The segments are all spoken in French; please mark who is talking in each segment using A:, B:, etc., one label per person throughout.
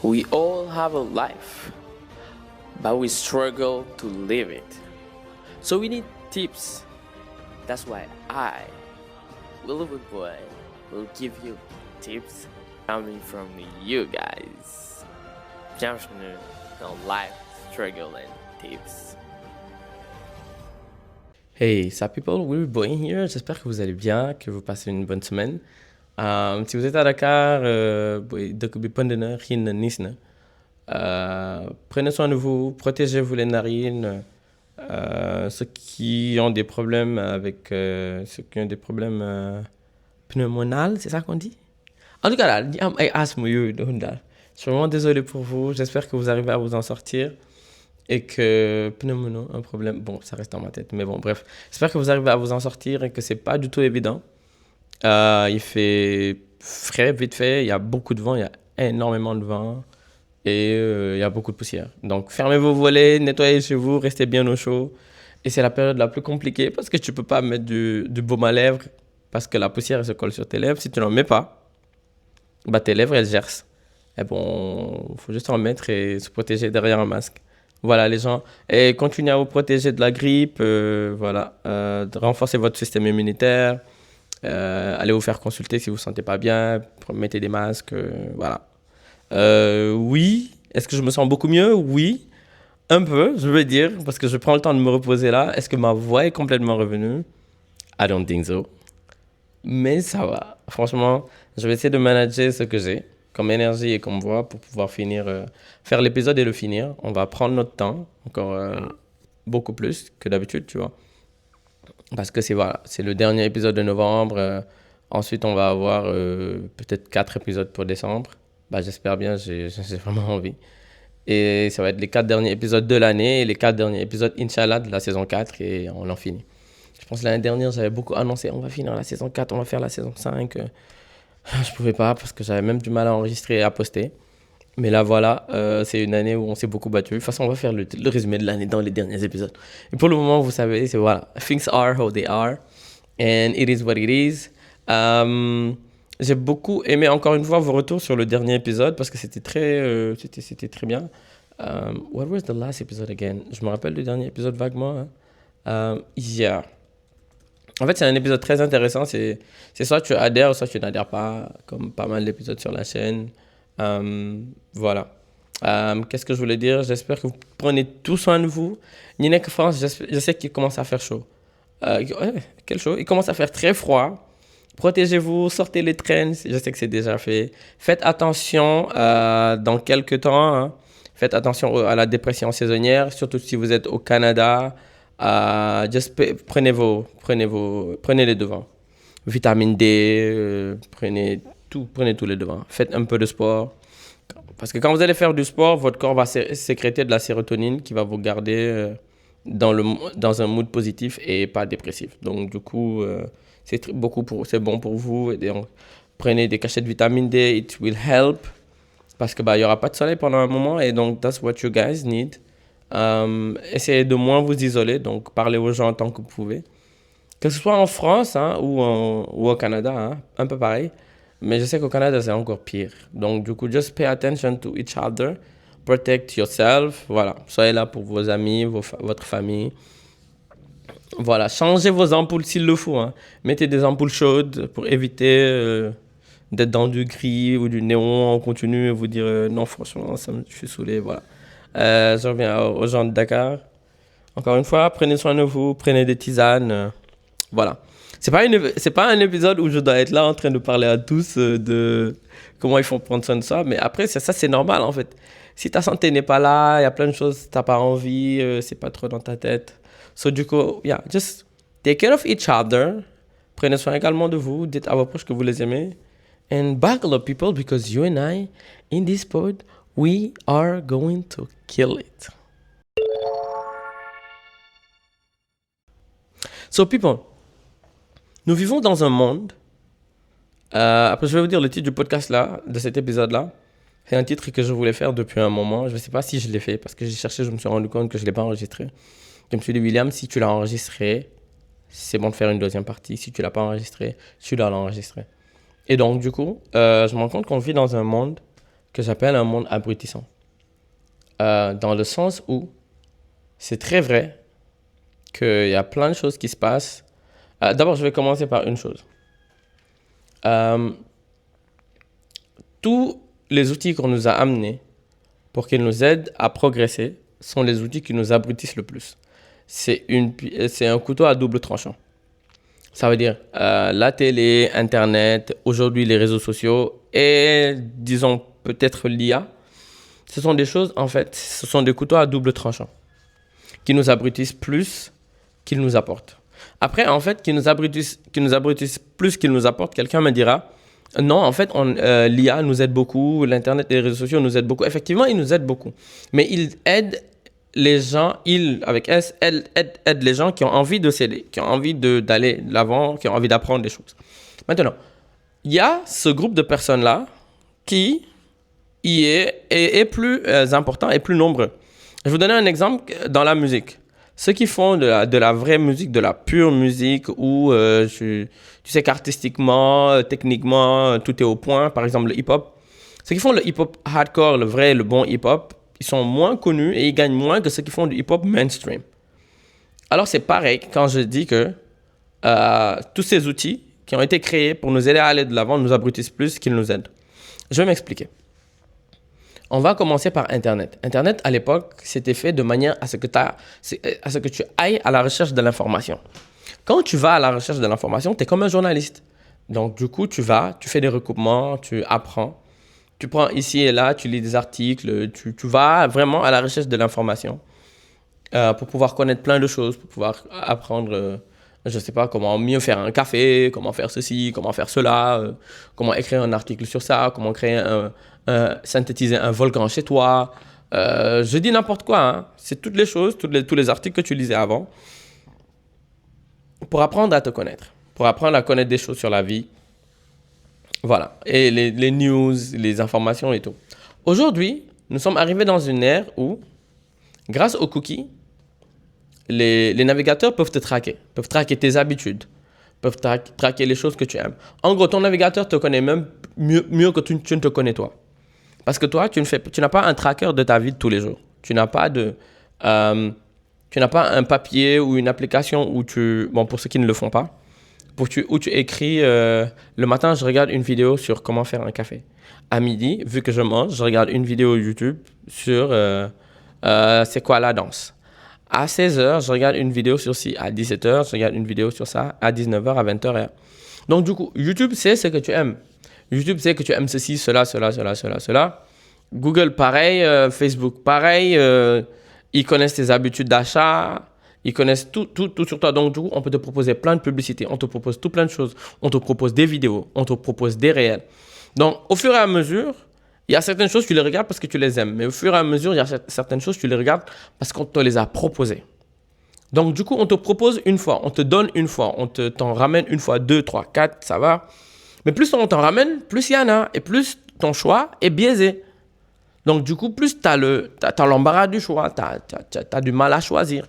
A: We all have a life, but we struggle to live it. So we need tips. That's why I, Willowy Boy, will give you tips coming from you guys. Bienvenue dans Life Struggle and Tips.
B: Hey, ça people, Willowy Boy here. J'espère que vous allez bien, que vous passez une bonne semaine. Si vous êtes à Dakar, prenez soin de vous, protégez-vous les narines. Ceux qui ont des problèmes avec ceux qui ont des problèmes pneumonales, c'est ça qu'on dit? En tout cas, là, je suis vraiment désolé pour vous. J'espère que vous arrivez à vous en sortir et que pneumono, un problème. Bon, ça reste dans ma tête, mais bon, bref. J'espère que vous arrivez à vous en sortir et que c'est pas du tout évident. Il fait frais, vite fait. Il y a beaucoup de vent, il y a énormément de vent et il y a beaucoup de poussière. Donc, fermez vos volets, nettoyez chez vous, restez bien au chaud. Et c'est la période la plus compliquée parce que tu peux pas mettre du baume à lèvres parce que la poussière elle se colle sur tes lèvres. Si tu n'en mets pas, bah tes lèvres elles gercent. Et bon, il faut juste en mettre et se protéger derrière un masque. Voilà les gens. Et continuez à vous protéger de la grippe. Renforcez votre système immunitaire. Allez vous faire consulter si vous ne vous sentez pas bien. Mettez des masques. Voilà. Oui. Est-ce que je me sens beaucoup mieux? Oui. Un peu, je veux dire, parce que je prends le temps de me reposer là. Est-ce que ma voix est complètement revenue? I don't think so. Mais ça va. Franchement, je vais essayer de manager ce que j'ai comme énergie et comme voix pour pouvoir faire l'épisode et le finir. On va prendre notre temps, encore beaucoup plus que d'habitude, tu vois. Parce que c'est le dernier épisode de novembre. Ensuite, on va avoir peut-être 4 épisodes pour décembre. Bah, j'espère bien, j'ai vraiment envie. Et ça va être les 4 derniers épisodes de l'année et les 4 derniers épisodes, Inch'Allah, de la saison 4 et on en finit. Je pense que l'année dernière, j'avais beaucoup annoncé, on va finir la saison 4, on va faire la saison 5. Je pouvais pas parce que j'avais même du mal à enregistrer et à poster. Mais là, voilà, c'est une année où on s'est beaucoup battu. De toute façon, on va faire le résumé de l'année dans les derniers épisodes. Et pour le moment, vous savez, c'est voilà. Things are how they are. And it is what it is. J'ai beaucoup aimé, encore une fois, vos retours sur le dernier épisode parce que c'était c'était très bien. What was the last episode again? Je me rappelle du dernier épisode vaguement. Hein. Yeah. En fait, c'est un épisode très intéressant. C'est soit tu adhères, soit tu n'adhères pas, comme pas mal d'épisodes sur la chaîne. Voilà. Qu'est-ce que je voulais dire? J'espère que vous prenez tout soin de vous. Ninek France, je sais qu'il commence à faire chaud. Quel chaud? Il commence à faire très froid. Protégez-vous, sortez les traînes. Je sais que c'est déjà fait. Faites attention dans quelques temps. Hein. Faites attention à la dépression saisonnière, surtout si vous êtes au Canada. Prenez les devants. Vitamine D, prenez tous les devants. Faites un peu de sport. Parce que quand vous allez faire du sport, votre corps va sécréter de la sérotonine qui va vous garder dans un mood positif et pas dépressif. Donc du coup, c'est bon pour vous. Et donc, prenez des cachets de vitamine D, it will help. Parce que il y aura pas de soleil pendant un moment et donc that's what you guys need. Essayez de moins vous isoler, donc parlez aux gens tant que vous pouvez. Que ce soit en France hein, ou au Canada, hein, un peu pareil. Mais je sais qu'au Canada, c'est encore pire. Donc, du coup, just pay attention to each other. Protect yourself. Voilà. Soyez là pour vos amis, votre famille. Voilà. Changez vos ampoules s'il le faut. Hein. Mettez des ampoules chaudes pour éviter d'être dans du gris ou du néon en continu et vous dire non, franchement, je suis saoulé. Voilà. Je reviens aux gens de Dakar. Encore une fois, prenez soin de vous, prenez des tisanes. Voilà. C'est pas un épisode où je dois être là en train de parler à tous de comment ils font prendre soin de ça. Mais après, ça c'est normal en fait. Si ta santé n'est pas là, il y a plein de choses, t'as pas envie, c'est pas trop dans ta tête. So du coup, yeah, just take care of each other. Prenez soin également de vous. Dites à vos proches que vous les aimez. And buckle up people because you and I, in this pod, we are going to kill it. So people, nous vivons dans un monde. Après, je vais vous dire le titre du podcast là, de cet épisode là. C'est un titre que je voulais faire depuis un moment. Je ne sais pas si je l'ai fait parce que j'ai cherché, je me suis rendu compte que je ne l'ai pas enregistré. Je me suis dit, William, si tu l'as enregistré, c'est bon de faire une deuxième partie. Si tu ne l'as pas enregistré, tu dois l'enregistrer. Et donc, du coup, je me rends compte qu'on vit dans un monde que j'appelle un monde abrutissant. Dans le sens où c'est très vrai qu'il y a plein de choses qui se passent. D'abord, je vais commencer par une chose. Tous les outils qu'on nous a amenés pour qu'ils nous aident à progresser sont les outils qui nous abrutissent le plus. C'est un couteau à double tranchant. Ça veut dire la télé, Internet, aujourd'hui les réseaux sociaux et disons peut-être l'IA. Ce sont des choses, en fait, ce sont des couteaux à double tranchant qui nous abrutissent plus qu'ils nous apportent. Après, en fait, qui nous abrutissent plus qu'ils nous apportent, quelqu'un me dira non, en fait, l'IA nous aide beaucoup, l'Internet et les réseaux sociaux nous aident beaucoup. Effectivement, ils nous aident beaucoup. Mais ils aident les gens, avec S, aident les gens qui ont envie de s'aider, qui ont envie d'aller de l'avant, qui ont envie d'apprendre des choses. Maintenant, il y a ce groupe de personnes-là qui est plus important et plus nombreux. Je vais vous donner un exemple dans la musique. Ceux qui font de la vraie musique, de la pure musique, où tu sais qu'artistiquement, techniquement, tout est au point, par exemple le hip-hop. Ceux qui font le hip-hop hardcore, le vrai, le bon hip-hop, ils sont moins connus et ils gagnent moins que ceux qui font du hip-hop mainstream. Alors c'est pareil quand je dis que tous ces outils qui ont été créés pour nous aider à aller de l'avant nous abrutissent plus qu'ils nous aident. Je vais m'expliquer. On va commencer par Internet. Internet, à l'époque, c'était fait de manière à ce que tu ailles à la recherche de l'information. Quand tu vas à la recherche de l'information, tu es comme un journaliste. Donc, du coup, tu fais des recoupements, tu apprends. Tu prends ici et là, tu lis des articles, tu vas vraiment à la recherche de l'information pour pouvoir connaître plein de choses, pour pouvoir apprendre, je ne sais pas, comment mieux faire un café, comment faire ceci, comment faire cela, comment écrire un article sur ça, comment créer synthétiser un volcan chez toi. Je dis n'importe quoi. Hein. C'est toutes les choses, tous les articles que tu lisais avant pour apprendre à te connaître, pour apprendre à connaître des choses sur la vie. Voilà. Et les news, les informations et tout. Aujourd'hui, nous sommes arrivés dans une ère où, grâce aux cookies, les navigateurs peuvent te traquer, peuvent traquer tes habitudes, peuvent traquer les choses que tu aimes. En gros, ton navigateur te connaît même mieux que tu ne te connais toi. Parce que toi, tu n'as pas un tracker de ta vie de tous les jours. Tu n'as pas un papier ou une application où pour ceux qui ne le font pas, où tu écris le matin, je regarde une vidéo sur comment faire un café. À midi, vu que je mange, je regarde une vidéo YouTube sur c'est quoi la danse. À 16h, je regarde une vidéo sur ci. À 17h, je regarde une vidéo sur ça. À 19h, à 20h. Donc, du coup, YouTube, c'est ce que tu aimes. YouTube, c'est que tu aimes ceci, cela. Google, pareil. Facebook, pareil. Ils connaissent tes habitudes d'achat. Ils connaissent tout sur toi. Donc, du coup, on peut te proposer plein de publicités. On te propose tout plein de choses. On te propose des vidéos. On te propose des réels. Donc, au fur et à mesure, il y a certaines choses, tu les regardes parce que tu les aimes. Mais au fur et à mesure, il y a certaines choses, tu les regardes parce qu'on te les a proposées. Donc, du coup, on te propose une fois. On te donne une fois. On t'en ramène une fois, 2, 3, 4, ça va. Mais plus on t'en ramène, plus il y en a. Et plus ton choix est biaisé. Donc, du coup, plus tu as l'embarras du choix. Tu as du mal à choisir.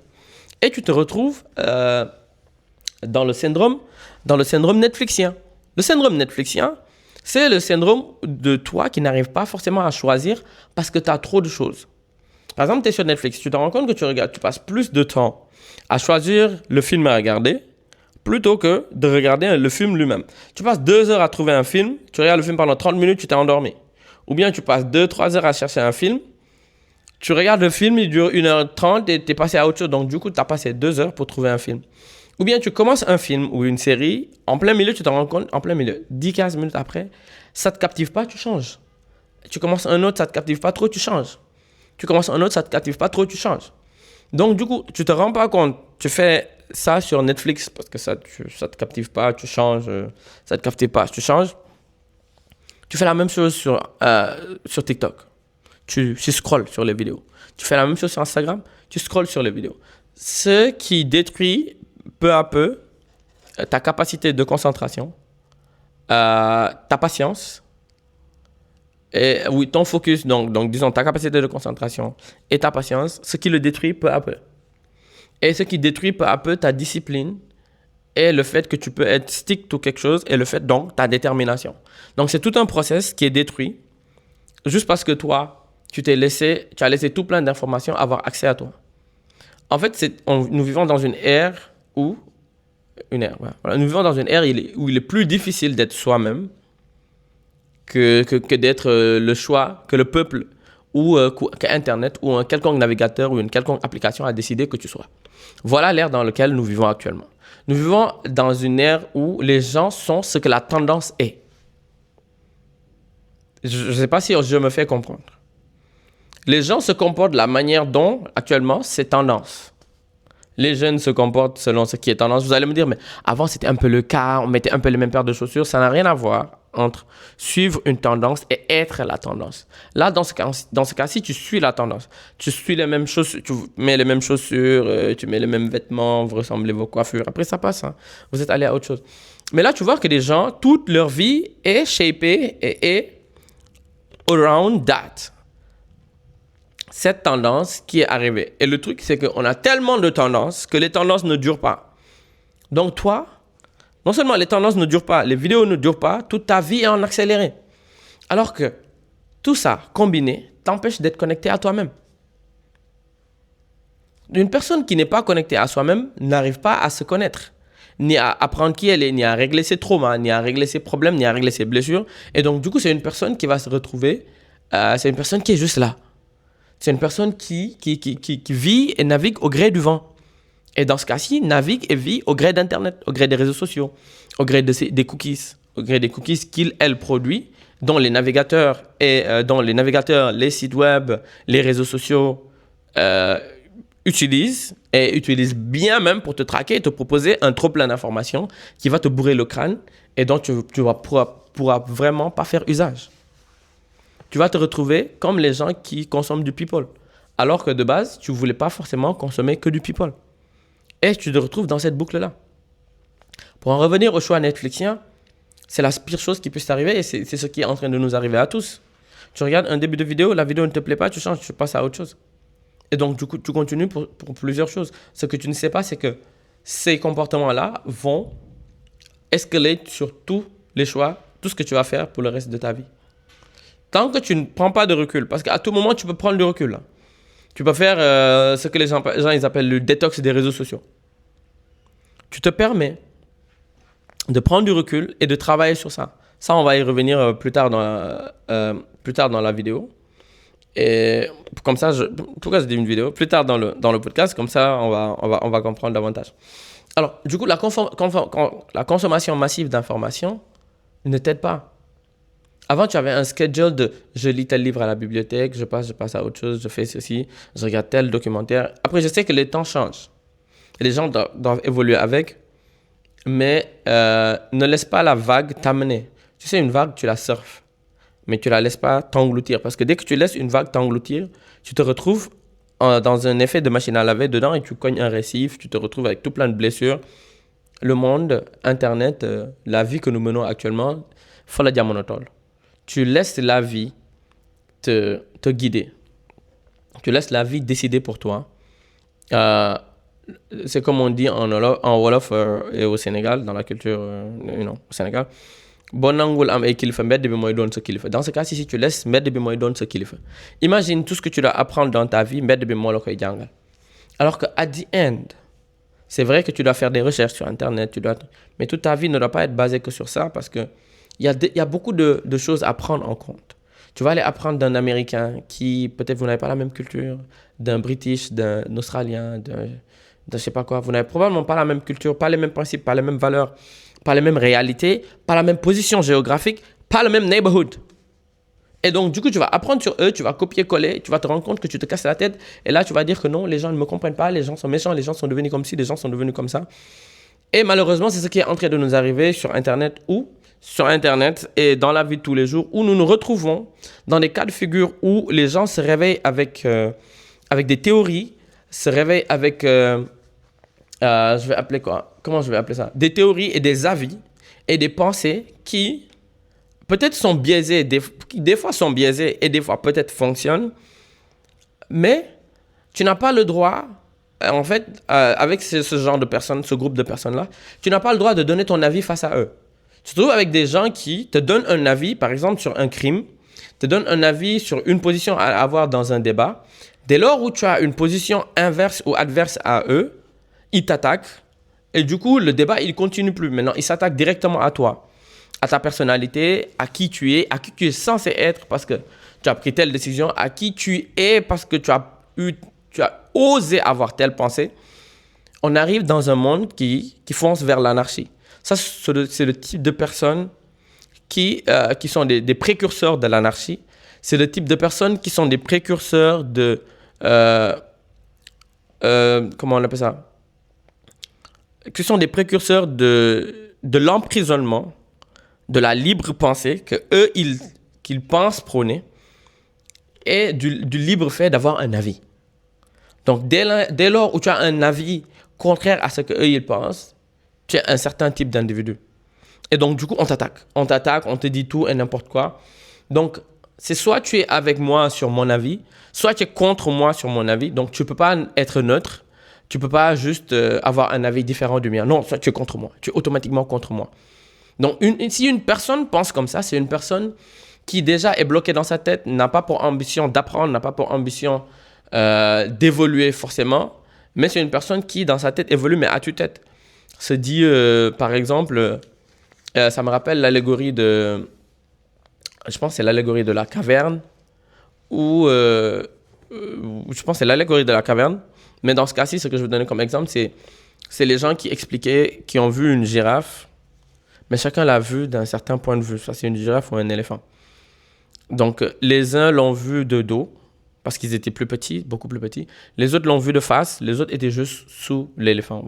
B: Et tu te retrouves dans le syndrome Netflixien. Le syndrome Netflixien, c'est le syndrome de toi qui n'arrive pas forcément à choisir parce que tu as trop de choses. Par exemple, tu es sur Netflix, tu te rends compte que tu passes plus de temps à choisir le film à regarder plutôt que de regarder le film lui-même. Tu passes 2 heures à trouver un film, tu regardes le film pendant 30 minutes, tu t'es endormi. Ou bien tu passes 2-3 heures à chercher un film, tu regardes le film, il dure 1h30 et tu es passé à autre chose. Donc du coup, tu as passé 2 heures pour trouver un film. Ou bien tu commences un film ou une série, en plein milieu, tu te rends compte, en plein milieu, 10-15 minutes après, ça ne te captive pas, tu changes. Tu commences un autre, ça ne te captive pas trop, tu changes. Tu commences un autre, ça ne te captive pas trop, tu changes. Donc du coup, tu ne te rends pas compte, tu fais ça sur Netflix parce que ça ne te captive pas, tu changes, ça ne te captive pas, tu changes. Tu fais la même chose sur TikTok. Tu scrolles sur les vidéos. Tu fais la même chose sur Instagram, tu scrolles sur les vidéos. Ce qui détruit peu à peu ta capacité de concentration, ta patience, et oui, ton focus, donc disons ta capacité de concentration et ta patience, ce qui le détruit peu à peu. Et ce qui détruit peu à peu ta discipline et le fait que tu peux être stick to quelque chose et le fait donc ta détermination. Donc c'est tout un process qui est détruit juste parce que toi, tu as laissé tout plein d'informations avoir accès à toi. En fait, nous vivons dans une ère où... Voilà, nous vivons dans une ère où il est plus difficile d'être soi-même que d'être le choix que le peuple ou qu'Internet ou un quelconque navigateur ou une quelconque application a décidé que tu sois. Voilà l'ère dans laquelle nous vivons actuellement. Nous vivons dans une ère où les gens sont ce que la tendance est. Je ne sais pas si je me fais comprendre. Les gens se comportent de la manière dont, actuellement, c'est tendance. Les jeunes se comportent selon ce qui est tendance. Vous allez me dire, mais avant, c'était un peu le cas, on mettait un peu les mêmes paires de chaussures. Ça n'a rien à voir entre suivre une tendance et être la tendance. Là, dans ce cas-ci, tu suis la tendance. Tu suis les mêmes chaussures, tu mets les mêmes chaussures, tu mets les mêmes vêtements, vous ressemblez vos coiffures. Après, ça passe. Hein. Vous êtes allé à autre chose. Mais là, tu vois que des gens, toute leur vie est shapée et est around that. Cette tendance qui est arrivée. Et le truc, c'est qu'on a tellement de tendances que les tendances ne durent pas. Donc toi, non seulement les tendances ne durent pas, les vidéos ne durent pas, toute ta vie est en accéléré. Alors que tout ça, combiné, t'empêche d'être connecté à toi-même. Une personne qui n'est pas connectée à soi-même n'arrive pas à se connaître, ni à apprendre qui elle est, ni à régler ses traumas, ni à régler ses problèmes, ni à régler ses blessures. Et donc, du coup, c'est une personne qui va se retrouver, c'est une personne qui est juste là. C'est une personne qui vit et navigue au gré du vent. Et dans ce cas-ci, navigue et vit au gré d'Internet, au gré des réseaux sociaux, au gré des cookies, au gré des cookies elle produit, dont les navigateurs, les sites web, les réseaux sociaux utilisent bien même pour te traquer et te proposer un trop plein d'informations qui va te bourrer le crâne et dont tu pourras vraiment pas faire usage. Tu vas te retrouver comme les gens qui consomment du people. Alors que de base, tu ne voulais pas forcément consommer que du people. Et tu te retrouves dans cette boucle-là. Pour en revenir au choix netflixien, c'est la pire chose qui puisse t'arriver et c'est ce qui est en train de nous arriver à tous. Tu regardes un début de vidéo, la vidéo ne te plaît pas, tu changes, tu passes à autre chose. Et donc, du coup, tu continues pour plusieurs choses. Ce que tu ne sais pas, c'est que ces comportements-là vont escalader sur tous les choix, tout ce que tu vas faire pour le reste de ta vie. Tant que tu ne prends pas de recul, parce qu'à tout moment, tu peux prendre du recul. Là. Tu peux faire ce que les gens ils appellent le détox des réseaux sociaux. Tu te permets de prendre du recul et de travailler sur ça. Ça, on va y revenir plus tard dans la vidéo. Et comme ça, pourquoi je dis une vidéo? Plus tard dans le podcast, comme ça, on va comprendre davantage. Alors, du coup, la consommation massive d'informations ne t'aide pas. Avant, tu avais un schedule de je lis tel livre à la bibliothèque, je passe à autre chose, je fais ceci, je regarde tel documentaire. Après, je sais que les temps changent. Et les gens doivent évoluer avec, mais ne laisse pas la vague t'amener. Tu sais, une vague, tu la surfes, mais tu ne la laisses pas t'engloutir. Parce que dès que tu laisses une vague t'engloutir, tu te retrouves dans un effet de machine à laver dedans et tu cognes un récif, tu te retrouves avec tout plein de blessures. Le monde, Internet, la vie que nous menons actuellement, faut la diamonotole. Tu laisses la vie te guider. Tu laisses la vie décider pour toi. C'est comme on dit en Wolof et au Sénégal, dans la culture au Sénégal. Dans ce cas, si tu laisses mbedd bi mooy doon sa kilifa. Imagine tout ce que tu dois apprendre dans ta vie, mbedd bi moo la koy jàngal. Alors que at the end, c'est vrai que tu dois faire des recherches sur Internet, mais toute ta vie ne doit pas être basée que sur ça parce que il y a beaucoup de choses à prendre en compte. Tu vas aller apprendre d'un Américain qui, peut-être vous n'avez pas la même culture, d'un British, d'un Australien, de je sais pas quoi. Vous n'avez probablement pas la même culture, pas les mêmes principes, pas les mêmes valeurs, pas les mêmes réalités, pas la même position géographique, pas le même neighborhood. Et donc, du coup, tu vas apprendre sur eux, tu vas copier-coller, tu vas te rendre compte que tu te casses la tête. Et là, tu vas dire que non, les gens ne me comprennent pas, les gens sont méchants, les gens sont devenus comme ci, les gens sont devenus comme ça. Et malheureusement, c'est ce qui est en train de nous arriver sur Internet et dans la vie de tous les jours, où nous nous retrouvons dans des cas de figure où les gens se réveillent avec des théories, se réveillent avec, je vais appeler quoi? Comment je vais appeler ça? Des théories et des avis et des pensées qui peut-être sont biaisées, des fois sont biaisées et des fois peut-être fonctionnent, mais tu n'as pas le droit, en fait, avec ce genre de personnes, ce groupe de personnes-là, tu n'as pas le droit de donner ton avis face à eux. Tu te trouves avec des gens qui te donnent un avis, par exemple, sur un crime, te donnent un avis sur une position à avoir dans un débat. Dès lors où tu as une position inverse ou adverse à eux, ils t'attaquent. Et du coup, le débat, il ne continue plus. Maintenant, ils s'attaquent directement à toi, à ta personnalité, à qui tu es censé être parce que tu as pris telle décision, à qui tu es parce que tu as osé avoir telle pensée. On arrive dans un monde qui fonce vers l'anarchie. Ça, c'est le type de personnes qui sont des précurseurs de l'anarchie. C'est le type de personnes qui sont des précurseurs de... comment on appelle ça? Qui sont des précurseurs de l'emprisonnement, de la libre pensée, que eux, qu'ils pensent prôner, et du libre fait d'avoir un avis. Donc, dès lors où tu as un avis contraire à ce qu'eux, ils pensent, tu es un certain type d'individu. Et donc, du coup, on t'attaque. On t'attaque, on te dit tout et n'importe quoi. Donc, c'est soit tu es avec moi sur mon avis, soit tu es contre moi sur mon avis. Donc, tu ne peux pas être neutre. Tu ne peux pas juste avoir un avis différent du mien. Non, soit tu es contre moi. Tu es automatiquement contre moi. Donc, si une personne pense comme ça, c'est une personne qui déjà est bloquée dans sa tête, n'a pas pour ambition d'apprendre, n'a pas pour ambition d'évoluer forcément, mais c'est une personne qui, dans sa tête, évolue, mais à tue-tête. Se dit, par exemple, ça me rappelle l'allégorie de... Je pense que c'est l'allégorie de la caverne, ou... je pense que c'est l'allégorie de la caverne, mais dans ce cas-ci, ce que je veux donner comme exemple, c'est les gens qui expliquaient, qui ont vu une girafe, mais chacun l'a vu d'un certain point de vue. Ça, c'est une girafe ou un éléphant. Donc, les uns l'ont vu de dos, parce qu'ils étaient plus petits, beaucoup plus petits. Les autres l'ont vu de face, les autres étaient juste sous l'éléphant.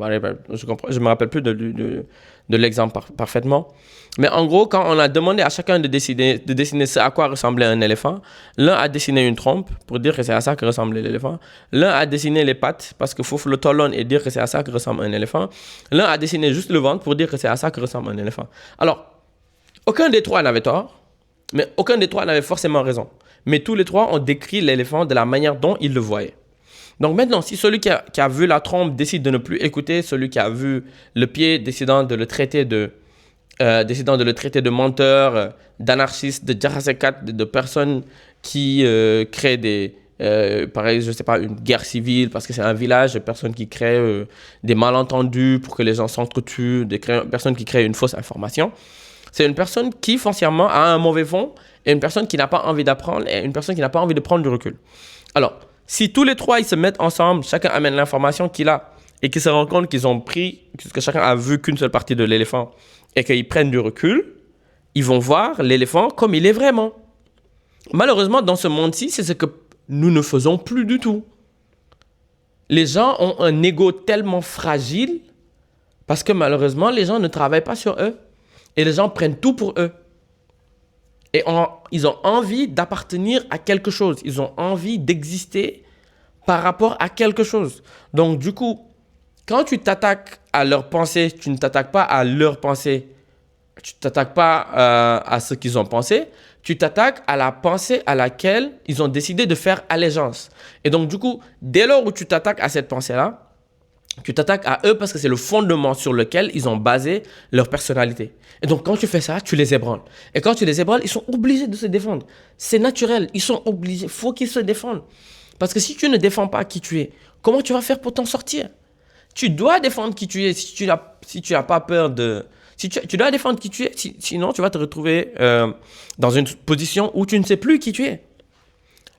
B: Je me rappelle plus de l'exemple parfaitement. Mais en gros, quand on a demandé à chacun de dessiner ce à quoi ressemblait un éléphant, l'un a dessiné une trompe pour dire que c'est à ça que ressemblait l'éléphant. L'un a dessiné les pattes parce qu'il faut le tolon et dire que c'est à ça que ressemble un éléphant. L'un a dessiné juste le ventre pour dire que c'est à ça que ressemble un éléphant. Alors, aucun des trois n'avait tort, mais aucun des trois n'avait forcément raison. Mais tous les trois ont décrit l'éléphant de la manière dont ils le voyaient. Donc maintenant, si celui qui a vu la trompe décide de ne plus écouter, celui qui a vu le pied décidant de le traiter de menteur, d'anarchiste, de Jarasekat, de personnes qui créent pareil, je sais pas, une guerre civile parce que c'est un village, de personnes qui créent des malentendus pour que les gens s'entretuent, des personnes qui créent une fausse information. C'est une personne qui foncièrement a un mauvais fond et une personne qui n'a pas envie d'apprendre et une personne qui n'a pas envie de prendre du recul. Alors, si tous les trois ils se mettent ensemble, chacun amène l'information qu'il a et qu'ils se rendent compte qu'ils ont pris, que chacun a vu qu'une seule partie de l'éléphant et qu'ils prennent du recul, ils vont voir l'éléphant comme il est vraiment. Malheureusement, dans ce monde-ci, c'est ce que nous ne faisons plus du tout. Les gens ont un ego tellement fragile parce que malheureusement, les gens ne travaillent pas sur eux. Et les gens prennent tout pour eux. Et ils ont envie d'appartenir à quelque chose. Ils ont envie d'exister par rapport à quelque chose. Donc, du coup, quand tu t'attaques à leurs pensées, tu ne t'attaques pas à leurs pensées. Tu ne t'attaques pas à ce qu'ils ont pensé. Tu t'attaques à la pensée à laquelle ils ont décidé de faire allégeance. Et donc, du coup, dès lors où tu t'attaques à cette pensée-là, tu t'attaques à eux parce que c'est le fondement sur lequel ils ont basé leur personnalité. Et donc, quand tu fais ça, tu les ébranles. Et quand tu les ébranles, ils sont obligés de se défendre. C'est naturel. Ils sont obligés. Il faut qu'ils se défendent. Parce que si tu ne défends pas qui tu es, comment tu vas faire pour t'en sortir? Tu dois défendre qui tu es si tu n'as pas peur de... Tu dois défendre qui tu es. Sinon, tu vas te retrouver dans une position où tu ne sais plus qui tu es.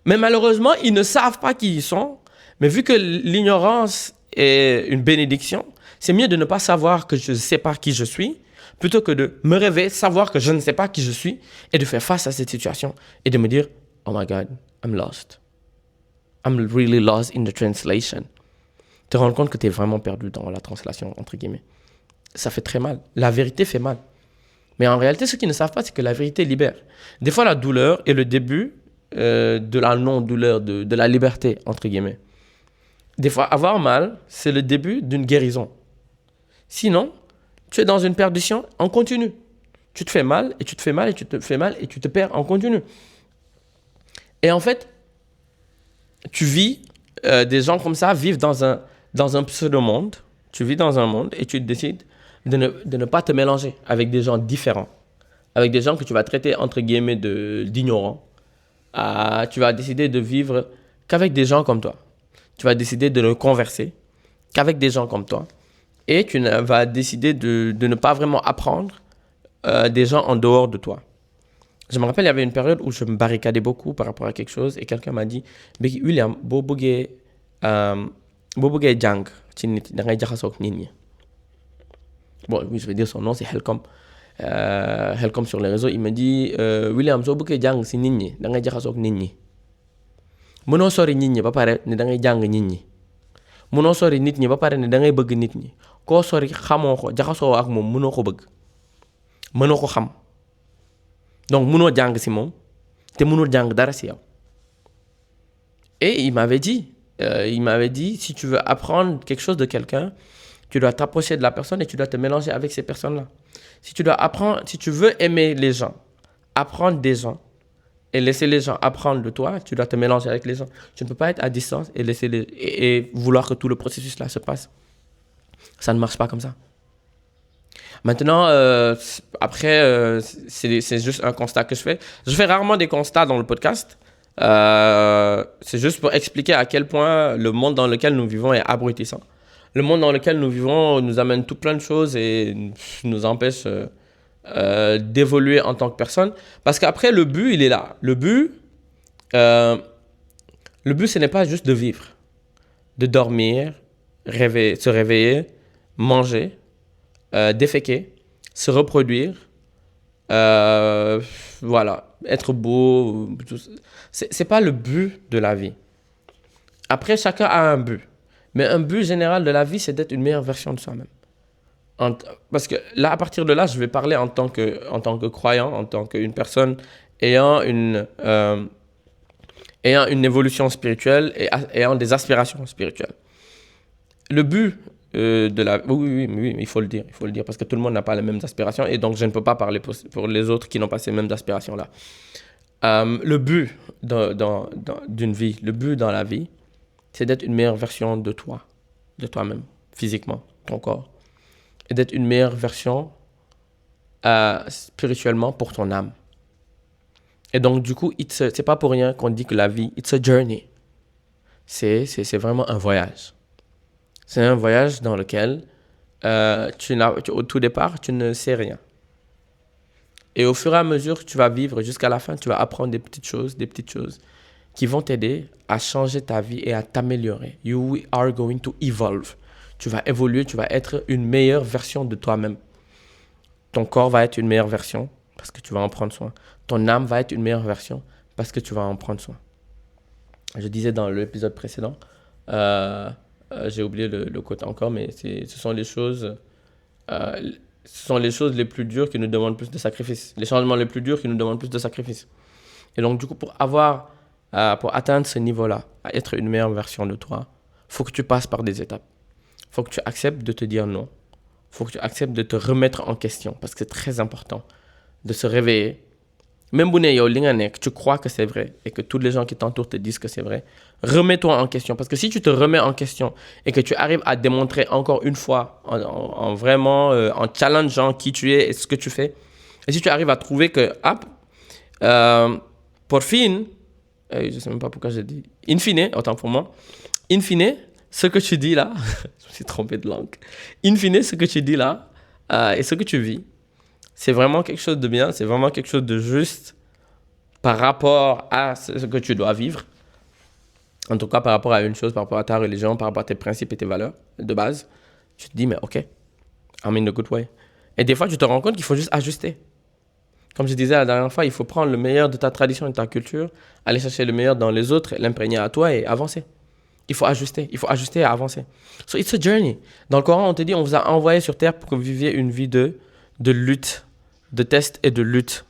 B: Mais malheureusement, ils ne savent pas qui ils sont. Mais vu que l'ignorance est une bénédiction, c'est mieux de ne pas savoir que je ne sais pas qui je suis, plutôt que de me réveiller, savoir que je ne sais pas qui je suis, et de faire face à cette situation, et de me dire, oh my God, I'm lost. I'm really lost in the translation. Te rendre compte que tu es vraiment perdu dans la translation, entre guillemets. Ça fait très mal. La vérité fait mal. Mais en réalité, ceux qui ne savent pas, c'est que la vérité libère. Des fois, la douleur est le début de la non-douleur, de la liberté, entre guillemets. Des fois, avoir mal, c'est le début d'une guérison. Sinon, tu es dans une perdition en continu. Tu te fais mal, et tu te fais mal, et tu te fais mal, et tu te perds en continu. Et en fait, tu vis, des gens comme ça vivent dans un pseudo-monde. Tu vis dans un monde et tu décides de ne pas te mélanger avec des gens différents. Avec des gens que tu vas traiter, entre guillemets, d'ignorants. tu vas décider de vivre qu'avec des gens comme toi. Tu vas décider de ne converser qu'avec des gens comme toi. Et tu vas décider de ne pas vraiment apprendre des gens en dehors de toi. Je me rappelle, il y avait une période où je me barricadais beaucoup par rapport à quelque chose et quelqu'un m'a dit Beki William, boo bëggee jàng ci nit da ngay jaxasoo ak nit ñi. Bon, oui, je vais dire son nom, c'est Helcom. Helcom sur les réseaux, il me dit William, soo bëggee jàng si nit ñi da ngay jaxasoo ak nit ñi. Mënoo sori nit ñi ba pare ne da ngay jàng nit ñi. Mënoo sori nit ñi ba pare ne da ngay bëgg nit ñi. Koo sori xamoo ko jaxasoo ak moom mënoo ko bëgg. Mënoo ko xam. Donc mënoo jàng si moom te mënul jàng dara si yow. Et il m'avait dit, si tu veux apprendre quelque chose de quelqu'un, tu dois t'approcher de la personne et tu dois te mélanger avec ces personnes-là. Si tu veux aimer les gens, apprendre des gens et laisser les gens apprendre de toi, tu dois te mélanger avec les gens. Tu ne peux pas être à distance et et vouloir que tout le processus là se passe. Ça ne marche pas comme ça. Maintenant, après, c'est juste un constat que je fais. Je fais rarement des constats dans le podcast. C'est juste pour expliquer à quel point le monde dans lequel nous vivons est abrutissant. Le monde dans lequel nous vivons nous amène tout plein de choses et nous empêche d'évoluer en tant que personne. Parce qu'après, le but, il est là. Le but, ce n'est pas juste de vivre, de dormir, se réveiller, manger, déféquer, se reproduire, voilà, être beau. C'est pas le but de la vie. Après, chacun a un but. Mais un but général de la vie, c'est d'être une meilleure version de soi-même. Parce que là, à partir de là, je vais parler en tant que croyant, en tant qu'une personne ayant une évolution spirituelle et ayant des aspirations spirituelles. Le but de la... Oui, il faut le dire, parce que tout le monde n'a pas les mêmes aspirations et donc je ne peux pas parler pour les autres qui n'ont pas ces mêmes aspirations-là. Le but d'une vie, le but dans la vie, c'est d'être une meilleure version de toi, de toi-même, physiquement, ton corps. Et d'être une meilleure version spirituellement pour ton âme. Et donc, du coup, c'est pas pour rien qu'on dit que la vie, it's a journey. C'est vraiment un voyage. C'est un voyage dans lequel, au tout départ, tu ne sais rien. Et au fur et à mesure que tu vas vivre jusqu'à la fin, tu vas apprendre des petites choses qui vont t'aider à changer ta vie et à t'améliorer. You are going to evolve. Tu vas évoluer, tu vas être une meilleure version de toi-même. Ton corps va être une meilleure version parce que tu vas en prendre soin. Ton âme va être une meilleure version parce que tu vas en prendre soin. Je disais dans l'épisode précédent, j'ai oublié le quote encore, mais ce sont les choses les plus dures qui nous demandent plus de sacrifices. Les changements les plus durs qui nous demandent plus de sacrifices. Et donc, du coup, pour atteindre ce niveau-là, à être une meilleure version de toi, il faut que tu passes par des étapes. Il faut que tu acceptes de te dire non. Il faut que tu acceptes de te remettre en question parce que c'est très important de se réveiller. Même si tu crois que c'est vrai et que tous les gens qui t'entourent te disent que c'est vrai, remets-toi en question. Parce que si tu te remets en question et que tu arrives à démontrer encore une fois, en vraiment en challengeant qui tu es et ce que tu fais, et si tu arrives à trouver que, pour fin, je ne sais même pas pourquoi j'ai dit, in fine, autant pour moi, in fine, ce que tu dis là, je me suis trompé de langue, in fine, ce que tu dis là et ce que tu vis, c'est vraiment quelque chose de bien, c'est vraiment quelque chose de juste par rapport à ce que tu dois vivre. En tout cas, par rapport à une chose, par rapport à ta religion, par rapport à tes principes et tes valeurs de base. Tu te dis, mais ok, I'm in the good way. Et des fois, tu te rends compte qu'il faut juste ajuster. Comme je disais la dernière fois, il faut prendre le meilleur de ta tradition et de ta culture, aller chercher le meilleur dans les autres, l'imprégner à toi et avancer. Il faut ajuster et avancer. So it's a journey. Dans le Coran, on te dit, on vous a envoyé sur terre pour que vous viviez une vie de lutte, de test et de lutte.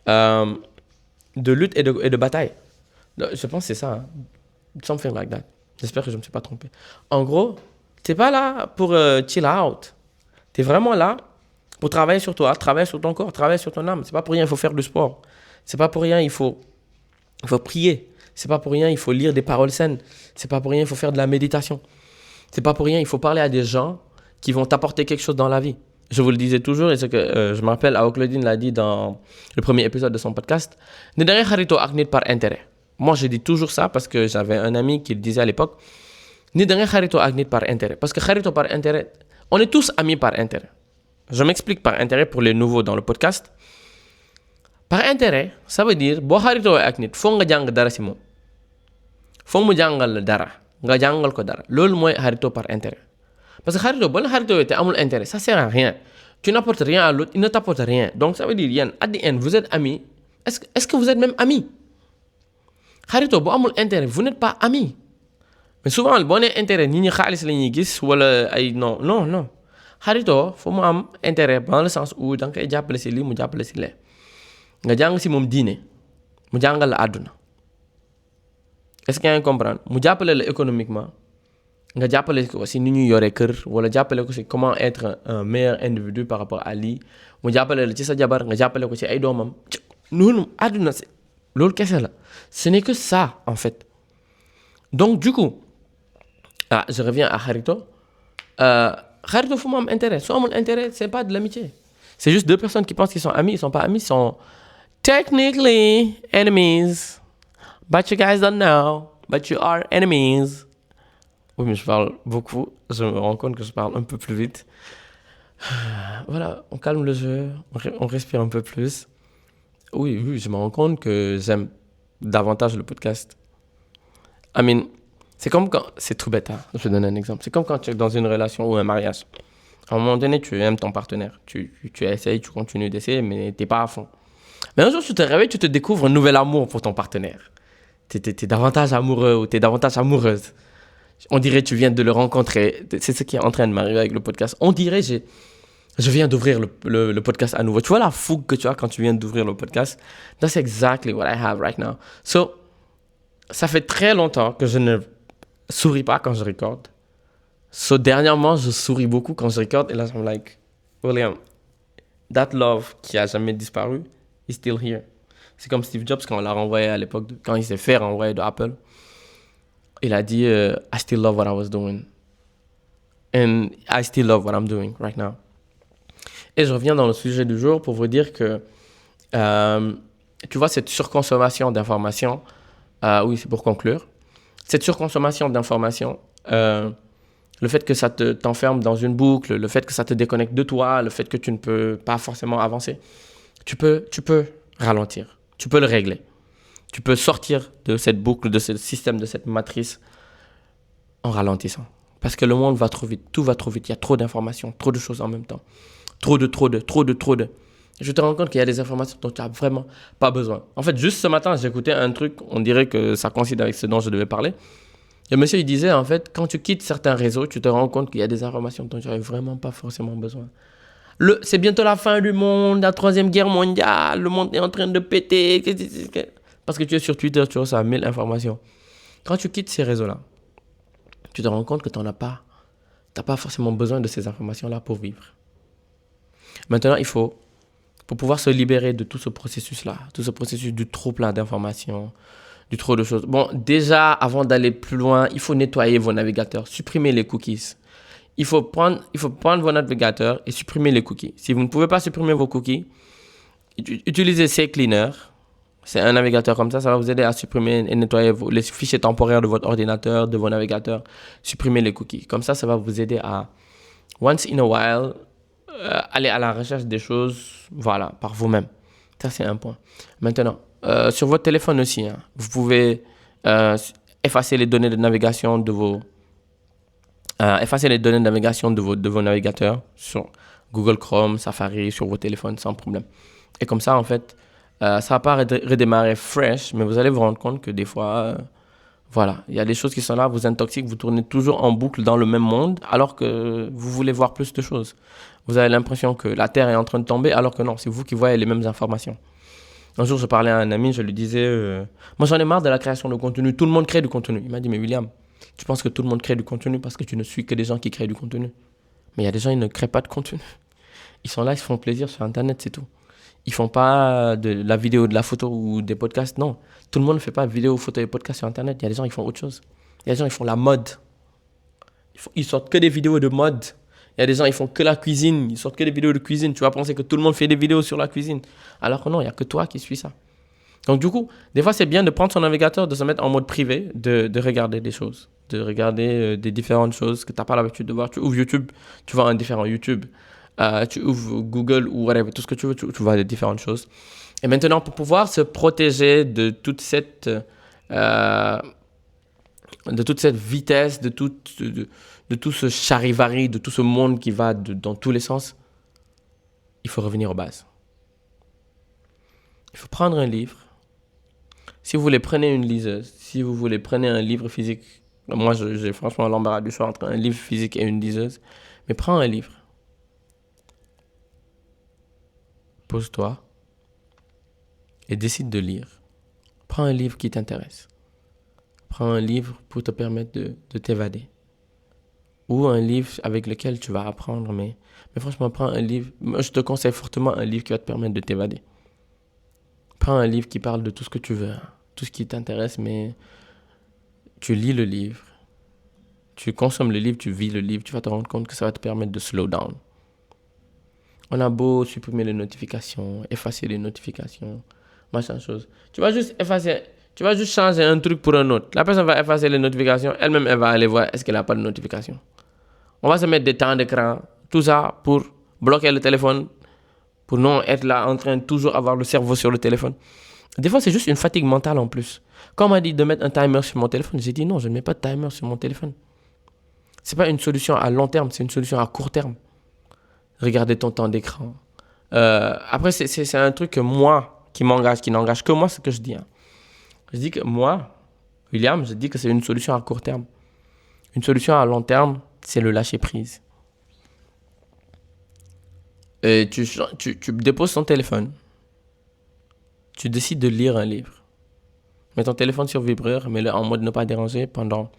B: De lutte et de bataille. Je pense que c'est ça. Hein. Something like that. J'espère que je ne me suis pas trompé. En gros, tu n'es pas là pour chill out. Tu es vraiment là pour travailler sur toi, travailler sur ton corps, travailler sur ton âme. C'est pas pour rien, il faut faire du sport. C'est pas pour rien, il faut prier. C'est pas pour rien, il faut lire des paroles saines. C'est pas pour rien, il faut faire de la méditation. C'est pas pour rien, il faut parler à des gens qui vont t'apporter quelque chose dans la vie. Je vous le disais toujours, et c'est que je me rappelle, Awa Claudine l'a dit dans le premier épisode de son podcast, ne dangay xaritoo ak nit par intérêt. Moi, je dis toujours ça parce que j'avais un ami qui le disait à l'époque. Ni da ngay xaritoo ak nit par intérêt. Parce que xaritoo par intérêt, on est tous amis par intérêt. Je m'explique par intérêt pour les nouveaux dans le podcast. Par intérêt, ça veut dire boo xaritoo ak nit foog nga jàng dara si moom. Foog mu jàngal la dara nga jàngal ko dara loolu mooy xaritoo par intérêt. Parce que xaritoo boo la xaritoo te amul intérêt ça sert à rien. Tu n'apportes rien à l'autre, il ne t'apporte rien. Donc ça veut dire yéen at the end vous êtes amis. Est-ce que vous êtes même amis? Xaritoo bu amul intérêt vous n'êtes pas amis. Mais souvent boo nee intérêt nit ñi xaalis la ñuy gis wala ay non xaritoo foo mu am intérêt dans le sens où da nga koy jàppale si lii mu jàppale si lee nga jàng si moom diine mu jàngal la àdduna est-ce que yaa ngi comprendre mu jàppale la économiquement nga jàppale ko si ni ñuy yoree kër wala jàppale ko si comment être un meilleur individu par rapport à lii mu jàppale la ci sa jabar nga jàppale ko si ay doomam noonu àdduna si loolu kese la ce n'est que ça en fait donc du coup je reviens à xarito xarito fu mu am intérêt soo amul intérêt c'est pas de l'amitié c'est juste deux personnes qui pensent qu'ils sont amis ils sont pas amis ils sont technically enemies but you guys don't know but you are enemies. Oui mais je parle beaucoup je me rends compte que je parle un peu plus vite. Voilà on calme le jeu on respire un peu plus. Oui je me rends compte que j'aime davantage le podcast. I mean c'est comme quand... C'est tout bête, hein? Je vais donner un exemple. C'est comme quand tu es dans une relation ou un mariage. À un moment donné, tu aimes ton partenaire. Tu essayes, tu continues d'essayer, mais tu n'es pas à fond. Mais un jour, tu te réveilles, tu te découvres un nouvel amour pour ton partenaire. Tu es davantage amoureux ou tu es davantage amoureuse. On dirait que tu viens de le rencontrer. C'est ce qui est en train de m'arriver avec le podcast. On dirait que je viens d'ouvrir le podcast à nouveau. Tu vois la fougue que tu as quand tu viens d'ouvrir le podcast? That's exactly what I have right now. So, ça fait très longtemps que je ne souris pas quand je recorde. So dernièrement, je souris beaucoup quand je recorde. Et là, I'm like, William, that love qui a jamais disparu is still here. C'est comme Steve Jobs quand on l'a renvoyé à l'époque, quand il s'est fait renvoyer de Apple. Il a dit, I still love what I was doing. And I still love what I'm doing right now. Et je reviens dans le sujet du jour pour vous dire que, tu vois, cette surconsommation d'informations, oui, c'est pour conclure. Cette surconsommation d'informations, le fait que ça t'enferme dans une boucle, le fait que ça te déconnecte de toi, le fait que tu ne peux pas forcément avancer, tu peux ralentir, tu peux le régler. Tu peux sortir de cette boucle, de ce système, de cette matrice en ralentissant. Parce que le monde va trop vite, tout va trop vite, il y a trop d'informations, trop de choses en même temps. Trop de. Je te rends compte qu'il y a des informations dont tu n'as vraiment pas besoin. En fait, juste ce matin, j'écoutais un truc, on dirait que ça coïncide avec ce dont je devais parler. Et le monsieur, il disait, en fait, quand tu quittes certains réseaux, tu te rends compte qu'il y a des informations dont tu n'avais vraiment pas forcément besoin. C'est bientôt la fin du monde, la 3e guerre mondiale, le monde est en train de péter. Parce que tu es sur Twitter, tu reçois 1000 informations. Quand tu quittes ces réseaux-là, tu te rends compte que tu n'as pas forcément besoin de ces informations-là pour vivre. Maintenant, il faut... Pour pouvoir se libérer de tout ce processus-là, tout ce processus du trop plein d'informations, du trop de choses. Bon, déjà, avant d'aller plus loin, il faut nettoyer vos navigateurs, supprimer les cookies. Il faut prendre vos navigateurs et supprimer les cookies. Si vous ne pouvez pas supprimer vos cookies, utilisez CCleaner. C'est un navigateur comme ça va vous aider à supprimer et nettoyer les fichiers temporaires de votre ordinateur, de vos navigateurs. Supprimer les cookies. Comme ça va vous aider à, once in a while, aller à la recherche des choses, voilà, par vous-même. Ça, c'est un point. Maintenant, sur votre téléphone aussi, hein, vous pouvez effacer les données de navigation de vos navigateurs sur Google Chrome, Safari, sur vos téléphones sans problème. Et comme ça, en fait, ça va pas redémarrer fresh, mais vous allez vous rendre compte que des fois, voilà, il y a des choses qui sont là, vous intoxiquent, vous tournez toujours en boucle dans le même monde, alors que vous voulez voir plus de choses. Vous avez l'impression que la Terre est en train de tomber, alors que non, c'est vous qui voyez les mêmes informations. Un jour, je parlais à un ami, je lui disais, moi j'en ai marre de la création de contenu, tout le monde crée du contenu. Il m'a dit, mais William, tu penses que tout le monde crée du contenu parce que tu ne suis que des gens qui créent du contenu. Mais il y a des gens, ils ne créent pas de contenu. Ils sont là, ils se font plaisir sur Internet, c'est tout. Ils font pas de la vidéo, de la photo ou des podcasts, non. Tout le monde ne fait pas vidéo, photo et podcast sur Internet. Il y a des gens, ils font autre chose. Il y a des gens, ils font la mode. Ils sortent que des vidéos de mode. Il y a des gens, ils font que la cuisine. Ils sortent que des vidéos de cuisine. Tu vas penser que tout le monde fait des vidéos sur la cuisine. Alors que non, il n'y a que toi qui suis ça. Donc, du coup, des fois, c'est bien de prendre son navigateur, de se mettre en mode privé, de regarder des choses, de regarder des différentes choses que tu n'as pas l'habitude de voir. Tu ouvres YouTube, tu vois un différent YouTube. Tu ouvres Google ou whatever, tout ce que tu veux, tu vois des différentes choses. Et maintenant, pour pouvoir se protéger de toute cette vitesse, de tout ce charivari, de tout ce monde qui va dans tous les sens, il faut revenir aux bases. Il faut prendre un livre. Si vous voulez, prenez une liseuse. Si vous voulez, prenez un livre physique. Moi, j'ai franchement l'embarras du choix entre un livre physique et une liseuse. Mais prends un livre. Pose-toi et décide de lire. Prends un livre qui t'intéresse. Prends un livre pour te permettre de t'évader. Ou un livre avec lequel tu vas apprendre. Mais franchement, prends un livre. Moi, je te conseille fortement un livre qui va te permettre de t'évader. Prends un livre qui parle de tout ce que tu veux. Tout ce qui t'intéresse, mais tu lis le livre. Tu consommes le livre, tu vis le livre. Tu vas te rendre compte que ça va te permettre de slow down. On a beau supprimer les notifications, effacer les notifications, machin chose. Tu vas juste changer un truc pour un autre. La personne va effacer les notifications, elle-même, elle va aller voir est-ce qu'elle n'a pas de notification. On va se mettre des temps d'écran, tout ça pour bloquer le téléphone, pour non être là en train de toujours avoir le cerveau sur le téléphone. Des fois, c'est juste une fatigue mentale en plus. Quand on m'a dit de mettre un timer sur mon téléphone, j'ai dit non, je ne mets pas de timer sur mon téléphone. Ce n'est pas une solution à long terme, c'est une solution à court terme. Regarder ton temps d'écran. Après, c'est un truc que moi, qui n'engage que moi, ce que je dis. Hein. Je dis que moi, William, je dis que c'est une solution à court terme. Une solution à long terme, c'est le lâcher prise. Et tu déposes ton téléphone. Tu décides de lire un livre. Mets ton téléphone sur vibreur, mets-le en mode ne pas déranger pendant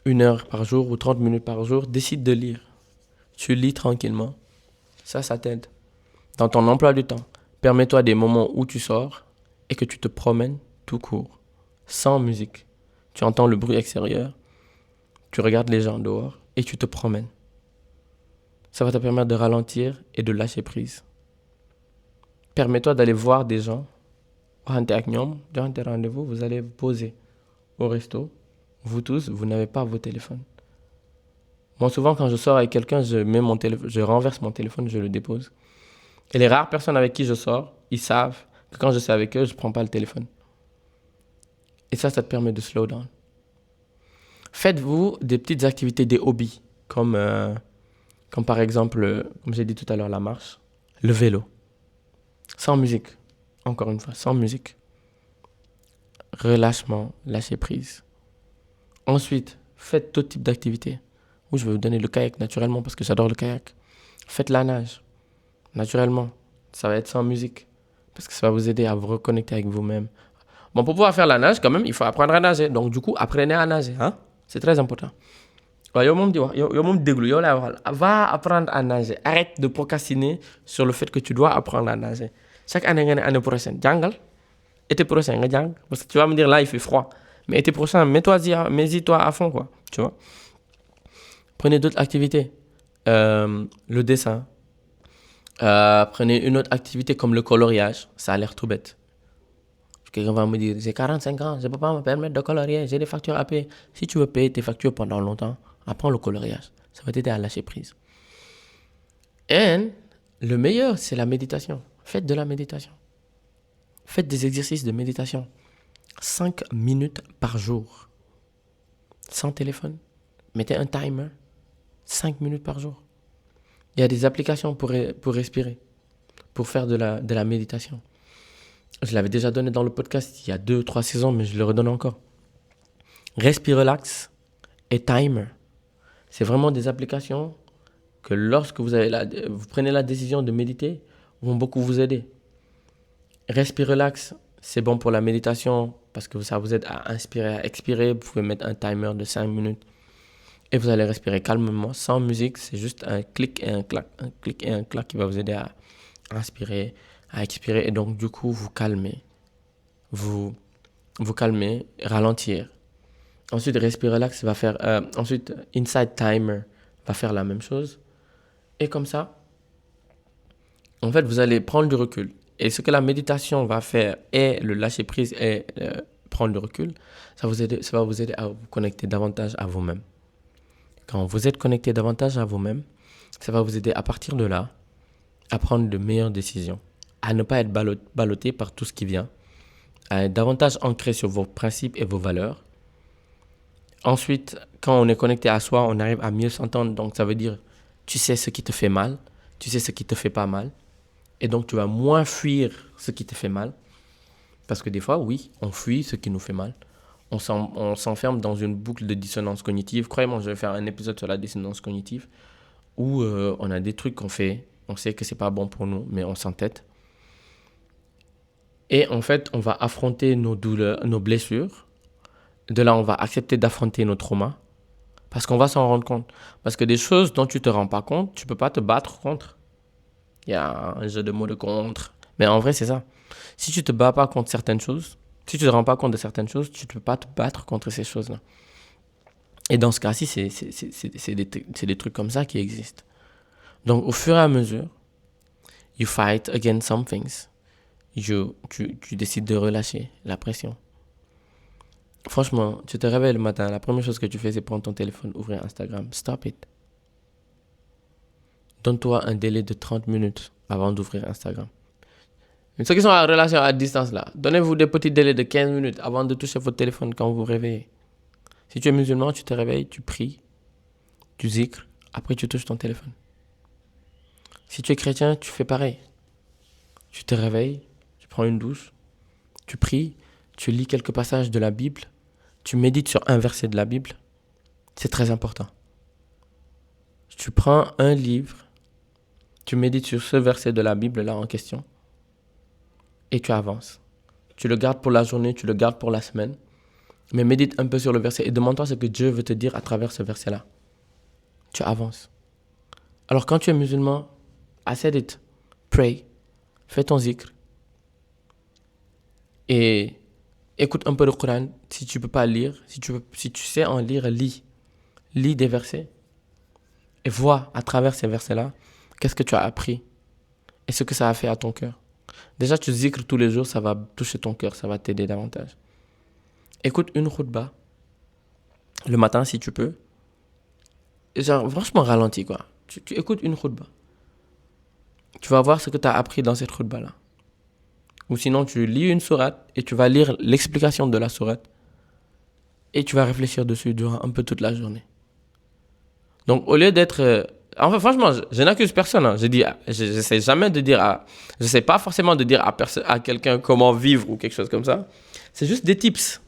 B: 1 heure par jour ou 30 minutes par jour. Décide de lire. Tu lis tranquillement. Ça t'aide. Dans ton emploi du temps, permets-toi des moments où tu sors et que tu te promènes tout court, sans musique. Tu entends le bruit extérieur, tu regardes les gens dehors et tu te promènes. Ça va te permettre de ralentir et de lâcher prise. Permets-toi d'aller voir des gens. Durant tes rendez-vous, vous allez vous poser au resto. Vous tous, vous n'avez pas vos téléphones. Moi, souvent, quand je sors avec quelqu'un, je renverse mon téléphone, je le dépose. Et les rares personnes avec qui je sors, ils savent que quand je suis avec eux, je ne prends pas le téléphone. Et ça te permet de slow down. Faites-vous des petites activités, des hobbies, comme par exemple, comme j'ai dit tout à l'heure, la marche, le vélo. Sans musique, encore une fois, sans musique. Relâchement, lâcher prise. Ensuite, faites tout type d'activités. Je vais vous donner le kayak naturellement parce que j'adore le kayak. Faites la nage, naturellement. Ça va être sans musique parce que ça va vous aider à vous reconnecter avec vous-même. Bon, pour pouvoir faire la nage, quand même, il faut apprendre à nager. Donc, du coup, apprenez à nager. Hein? C'est très important. Va apprendre à nager. Arrête de procrastiner sur le fait que tu dois apprendre à nager. Chaque année, année prochaine, jungle. Été prochain, parce que tu vas me dire là, il fait froid. Mais été prochain, mets-y-toi à fond, quoi. Tu vois? Prenez d'autres activités. Le dessin. Prenez une autre activité comme le coloriage. Ça a l'air tout bête. Quelqu'un va me dire, j'ai 45 ans, je ne peux pas me permettre de colorier, j'ai des factures à payer. Si tu veux payer tes factures pendant longtemps, apprends le coloriage. Ça va t'aider à lâcher prise. Et le meilleur, c'est la méditation. Faites de la méditation. Faites des exercices de méditation. 5 minutes par jour. Sans téléphone. Mettez un timer. 5 minutes par jour. Il y a des applications pour respirer. Pour faire de la méditation. Je l'avais déjà donné dans le podcast il y a 2-3 saisons, mais je le redonne encore. Respire Relax et Timer. C'est vraiment des applications que lorsque vous prenez la décision de méditer, vont beaucoup vous aider. Respire Relax, c'est bon pour la méditation parce que ça vous aide à inspirer, à expirer. Vous pouvez mettre un timer de 5 minutes et vous allez respirer calmement, sans musique. C'est juste un clic et un clac. Un clic et un clac qui va vous aider à inspirer, à expirer. Et donc, du coup, vous calmez. Vous calmez, ralentir. Ensuite, Respire Relax va faire... ensuite, Inside Timer va faire la même chose. Et comme ça, en fait, vous allez prendre du recul. Et ce que la méditation va faire et le lâcher prise et prendre le recul, ça va vous aider à vous connecter davantage à vous-même. Quand vous êtes connecté davantage à vous-même, ça va vous aider à partir de là à prendre de meilleures décisions, à ne pas être ballotté par tout ce qui vient, à être davantage ancré sur vos principes et vos valeurs. Ensuite, quand on est connecté à soi, on arrive à mieux s'entendre. Donc ça veut dire, tu sais ce qui te fait mal, tu sais ce qui te fait pas mal. Et donc tu vas moins fuir ce qui te fait mal. Parce que des fois, oui, on fuit ce qui nous fait mal. On s'enferme dans une boucle de dissonance cognitive. Croyez-moi, je vais faire un épisode sur la dissonance cognitive où on a des trucs qu'on fait, on sait que c'est pas bon pour nous, mais on s'entête. Et en fait, on va affronter nos douleurs, nos blessures. De là, on va accepter d'affronter nos traumas parce qu'on va s'en rendre compte. Parce que des choses dont tu te rends pas compte, tu peux pas te battre contre. Il y a un jeu de mots de contre. Mais en vrai, c'est ça. Si tu te bats pas contre certaines choses, si tu te rends pas compte de certaines choses, tu ne peux pas te battre contre ces choses-là. Et dans ce cas-ci, c'est des trucs comme ça qui existent. Donc, au fur et à mesure, you fight against some things. Tu décides de relâcher la pression. Franchement, tu te réveilles le matin, la première chose que tu fais, c'est prendre ton téléphone, ouvrir Instagram. Stop it. Donne-toi un délai de 30 minutes avant d'ouvrir Instagram. Ceux qui sont en relation à distance là, donnez-vous des petits délais de 15 minutes avant de toucher votre téléphone quand vous vous réveillez. Si tu es musulman, tu te réveilles, tu pries, tu zikres, après tu touches ton téléphone. Si tu es chrétien, tu fais pareil. Tu te réveilles, tu prends une douche, tu pries, tu lis quelques passages de la Bible, tu médites sur un verset de la Bible. C'est très important. Tu prends un livre, tu médites sur ce verset de la Bible là en question et tu avances. Tu le gardes pour la journée, tu le gardes pour la semaine, mais médite un peu sur le verset et demande-toi ce que Dieu veut te dire à travers ce verset-là. Tu avances. Alors quand tu es musulman, I said it, pray, fais ton zikr et écoute un peu le Coran. Si tu peux pas lire, si tu sais en lire, lis des versets et vois à travers ces versets-là qu'est-ce que tu as appris et ce que ça a fait à ton cœur. Déjà, tu zikres tous les jours, ça va toucher ton cœur, ça va t'aider davantage. Écoute une khutba le matin si tu peux. Et genre, franchement, ralentis quoi. Tu écoutes une khutba. Tu vas voir ce que tu as appris dans cette khutba-là. Ou sinon, tu lis une sourate et tu vas lire l'explication de la sourate. Et tu vas réfléchir dessus durant un peu toute la journée. Donc, au lieu d'être... Enfin, franchement, je n'accuse personne. Hein. Je sais jamais de dire je sais pas forcément de dire à quelqu'un comment vivre ou quelque chose comme ça. C'est juste des tips.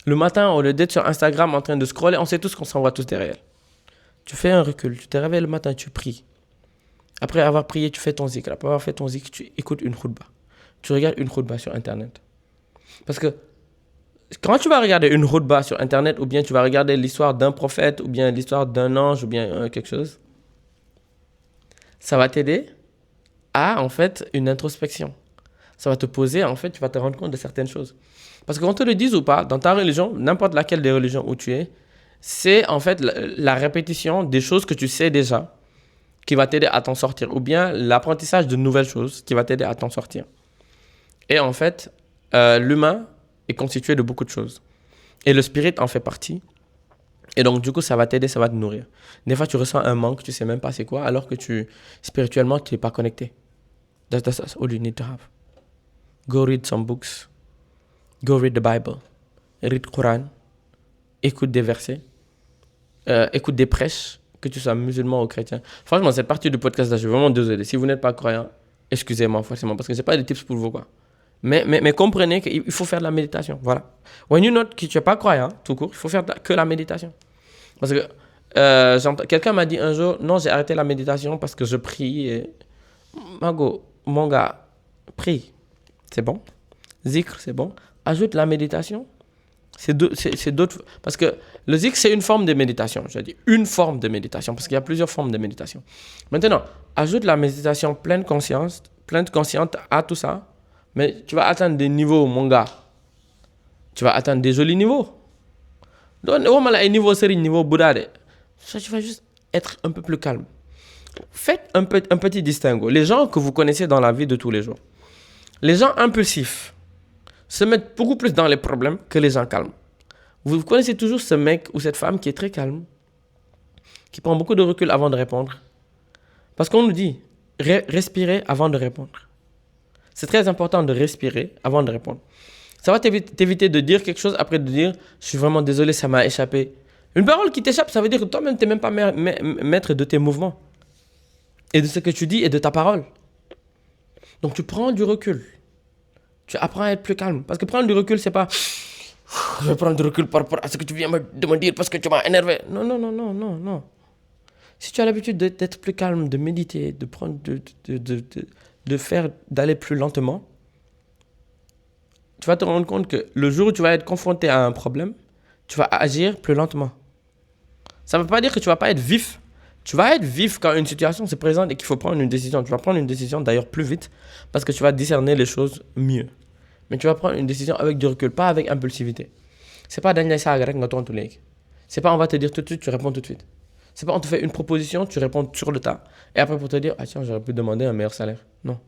B: Le matin, au lieu d'être sur Instagram en train de scroller, on sait tous qu'on s'envoie tous derrière. Tu fais un recul. Tu te réveilles le matin, tu pries. Après avoir prié, tu fais ton zikr. Après avoir fait ton zikr, tu écoutes une khutba. Tu regardes une khutba sur Internet. Parce que quand tu vas regarder une khutba sur Internet, ou bien tu vas regarder l'histoire d'un prophète, ou bien l'histoire d'un ange, ou bien quelque chose, ça va t'aider à, en fait, une introspection. Ça va te poser, en fait, tu vas te rendre compte de certaines choses. Parce que qu'on te le dise ou pas, dans ta religion, n'importe laquelle des religions où tu es, c'est en fait la répétition des choses que tu sais déjà qui va t'aider à t'en sortir. Ou bien l'apprentissage de nouvelles choses qui va t'aider à t'en sortir. Et en fait, l'humain est constitué de beaucoup de choses. Et le spirit en fait partie. Et donc, du coup, ça va t'aider, ça va te nourrir. Des fois, tu ressens un manque, tu sais même pas c'est quoi, alors que spirituellement, tu n'es pas connecté. That's all you need to have. Go read some books. Go read the Bible. Read Quran. Écoute des versets. Écoute des prêches, que tu sois musulman ou chrétien. Franchement, cette partie du podcast-là, je suis vraiment désolé. Si vous n'êtes pas croyant, excusez-moi forcément, parce que je n'ai pas de tips pour vous, quoi. Mais comprenez qu'il faut faire de la méditation. Voilà. When you know que tu n'es pas croyant, tout court, il faut faire que la méditation. Parce que quelqu'un m'a dit un jour, non, j'ai arrêté la méditation parce que je prie. Et... mon gars, prie, c'est bon. Zikr, c'est bon. Ajoute la méditation. C'est d'autres. Parce que le zikr, c'est une forme de méditation. Je dis une forme de méditation, parce qu'il y a plusieurs formes de méditation. Maintenant, ajoute la méditation pleine consciente à tout ça. Mais tu vas atteindre des niveaux, mon gars. Tu vas atteindre des jolis niveaux. Donc, niveau Serigne, niveau Bouddha, ça, tu vas juste être un peu plus calme. Faites un petit distinguo. Les gens que vous connaissez dans la vie de tous les jours. Les gens impulsifs se mettent beaucoup plus dans les problèmes que les gens calmes. Vous connaissez toujours ce mec ou cette femme qui est très calme, qui prend beaucoup de recul avant de répondre. Parce qu'on nous dit, respirez avant de répondre. C'est très important de respirer avant de répondre. Ça va t'éviter de dire quelque chose après de dire, je suis vraiment désolé, ça m'a échappé. Une parole qui t'échappe, ça veut dire que toi-même, tu n'es même pas maître de tes mouvements. Et de ce que tu dis et de ta parole. Donc tu prends du recul. Tu apprends à être plus calme. Parce que prendre du recul, c'est pas... Je vais prendre du recul par rapport à ce que tu viens de me dire parce que tu m'as énervé. Non. Si tu as l'habitude d'être plus calme, de méditer, de prendre, d'aller plus lentement, tu vas te rendre compte que le jour où tu vas être confronté à un problème, tu vas agir plus lentement. Ça ne veut pas dire que tu ne vas pas être vif. Tu vas être vif quand une situation se présente et qu'il faut prendre une décision. Tu vas prendre une décision d'ailleurs plus vite parce que tu vas discerner les choses mieux. Mais tu vas prendre une décision avec du recul, pas avec impulsivité. C'est pas Daniel Sagrek nga tontu léegi. C'est pas on va te dire tout de suite, tu réponds tout de suite. C'est pas on te fait une proposition, tu réponds sur le tas. Et après pour te dire, ah tiens, j'aurais pu demander un meilleur salaire. Non.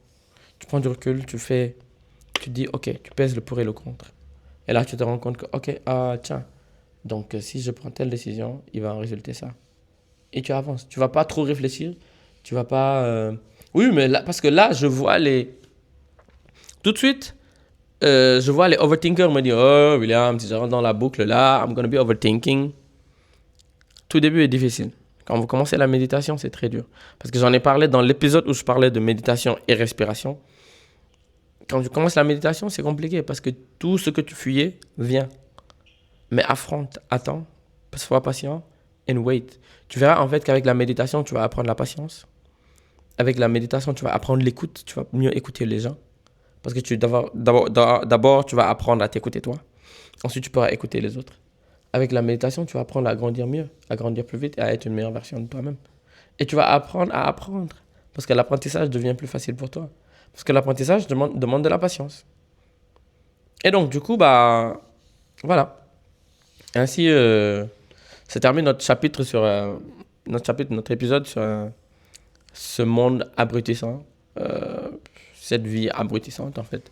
B: Tu prends du recul, tu dis, ok, tu pèses le pour et le contre. Et là, tu te rends compte que, ok, tiens, donc si je prends telle décision, il va en résulter ça. Et tu avances. Tu vas pas trop réfléchir. Tu vas pas... Oui, mais là, parce que là, je vois les... Tout de suite, je vois les overthinkers me dire, oh, William, si je rentre dans la boucle là, I'm gonna be overthinking. Tout début est difficile. Quand vous commencez la méditation, c'est très dur. Parce que j'en ai parlé dans l'épisode où je parlais de méditation et respiration. Quand tu commences la méditation, c'est compliqué parce que tout ce que tu fuyais vient. Mais affronte, attends, sois patient and wait. Tu verras en fait qu'avec la méditation, tu vas apprendre la patience. Avec la méditation, tu vas apprendre l'écoute. Tu vas mieux écouter les gens. Parce que d'abord, tu vas apprendre à t'écouter toi. Ensuite, tu pourras écouter les autres. Avec la méditation, tu vas apprendre à grandir mieux, à grandir plus vite et à être une meilleure version de toi-même. Et tu vas apprendre à apprendre. Parce que l'apprentissage devient plus facile pour toi. Parce que l'apprentissage demande de la patience. Et donc, du coup, voilà. Ainsi, se termine notre chapitre notre épisode sur ce monde abrutissant. Cette vie abrutissante, en fait.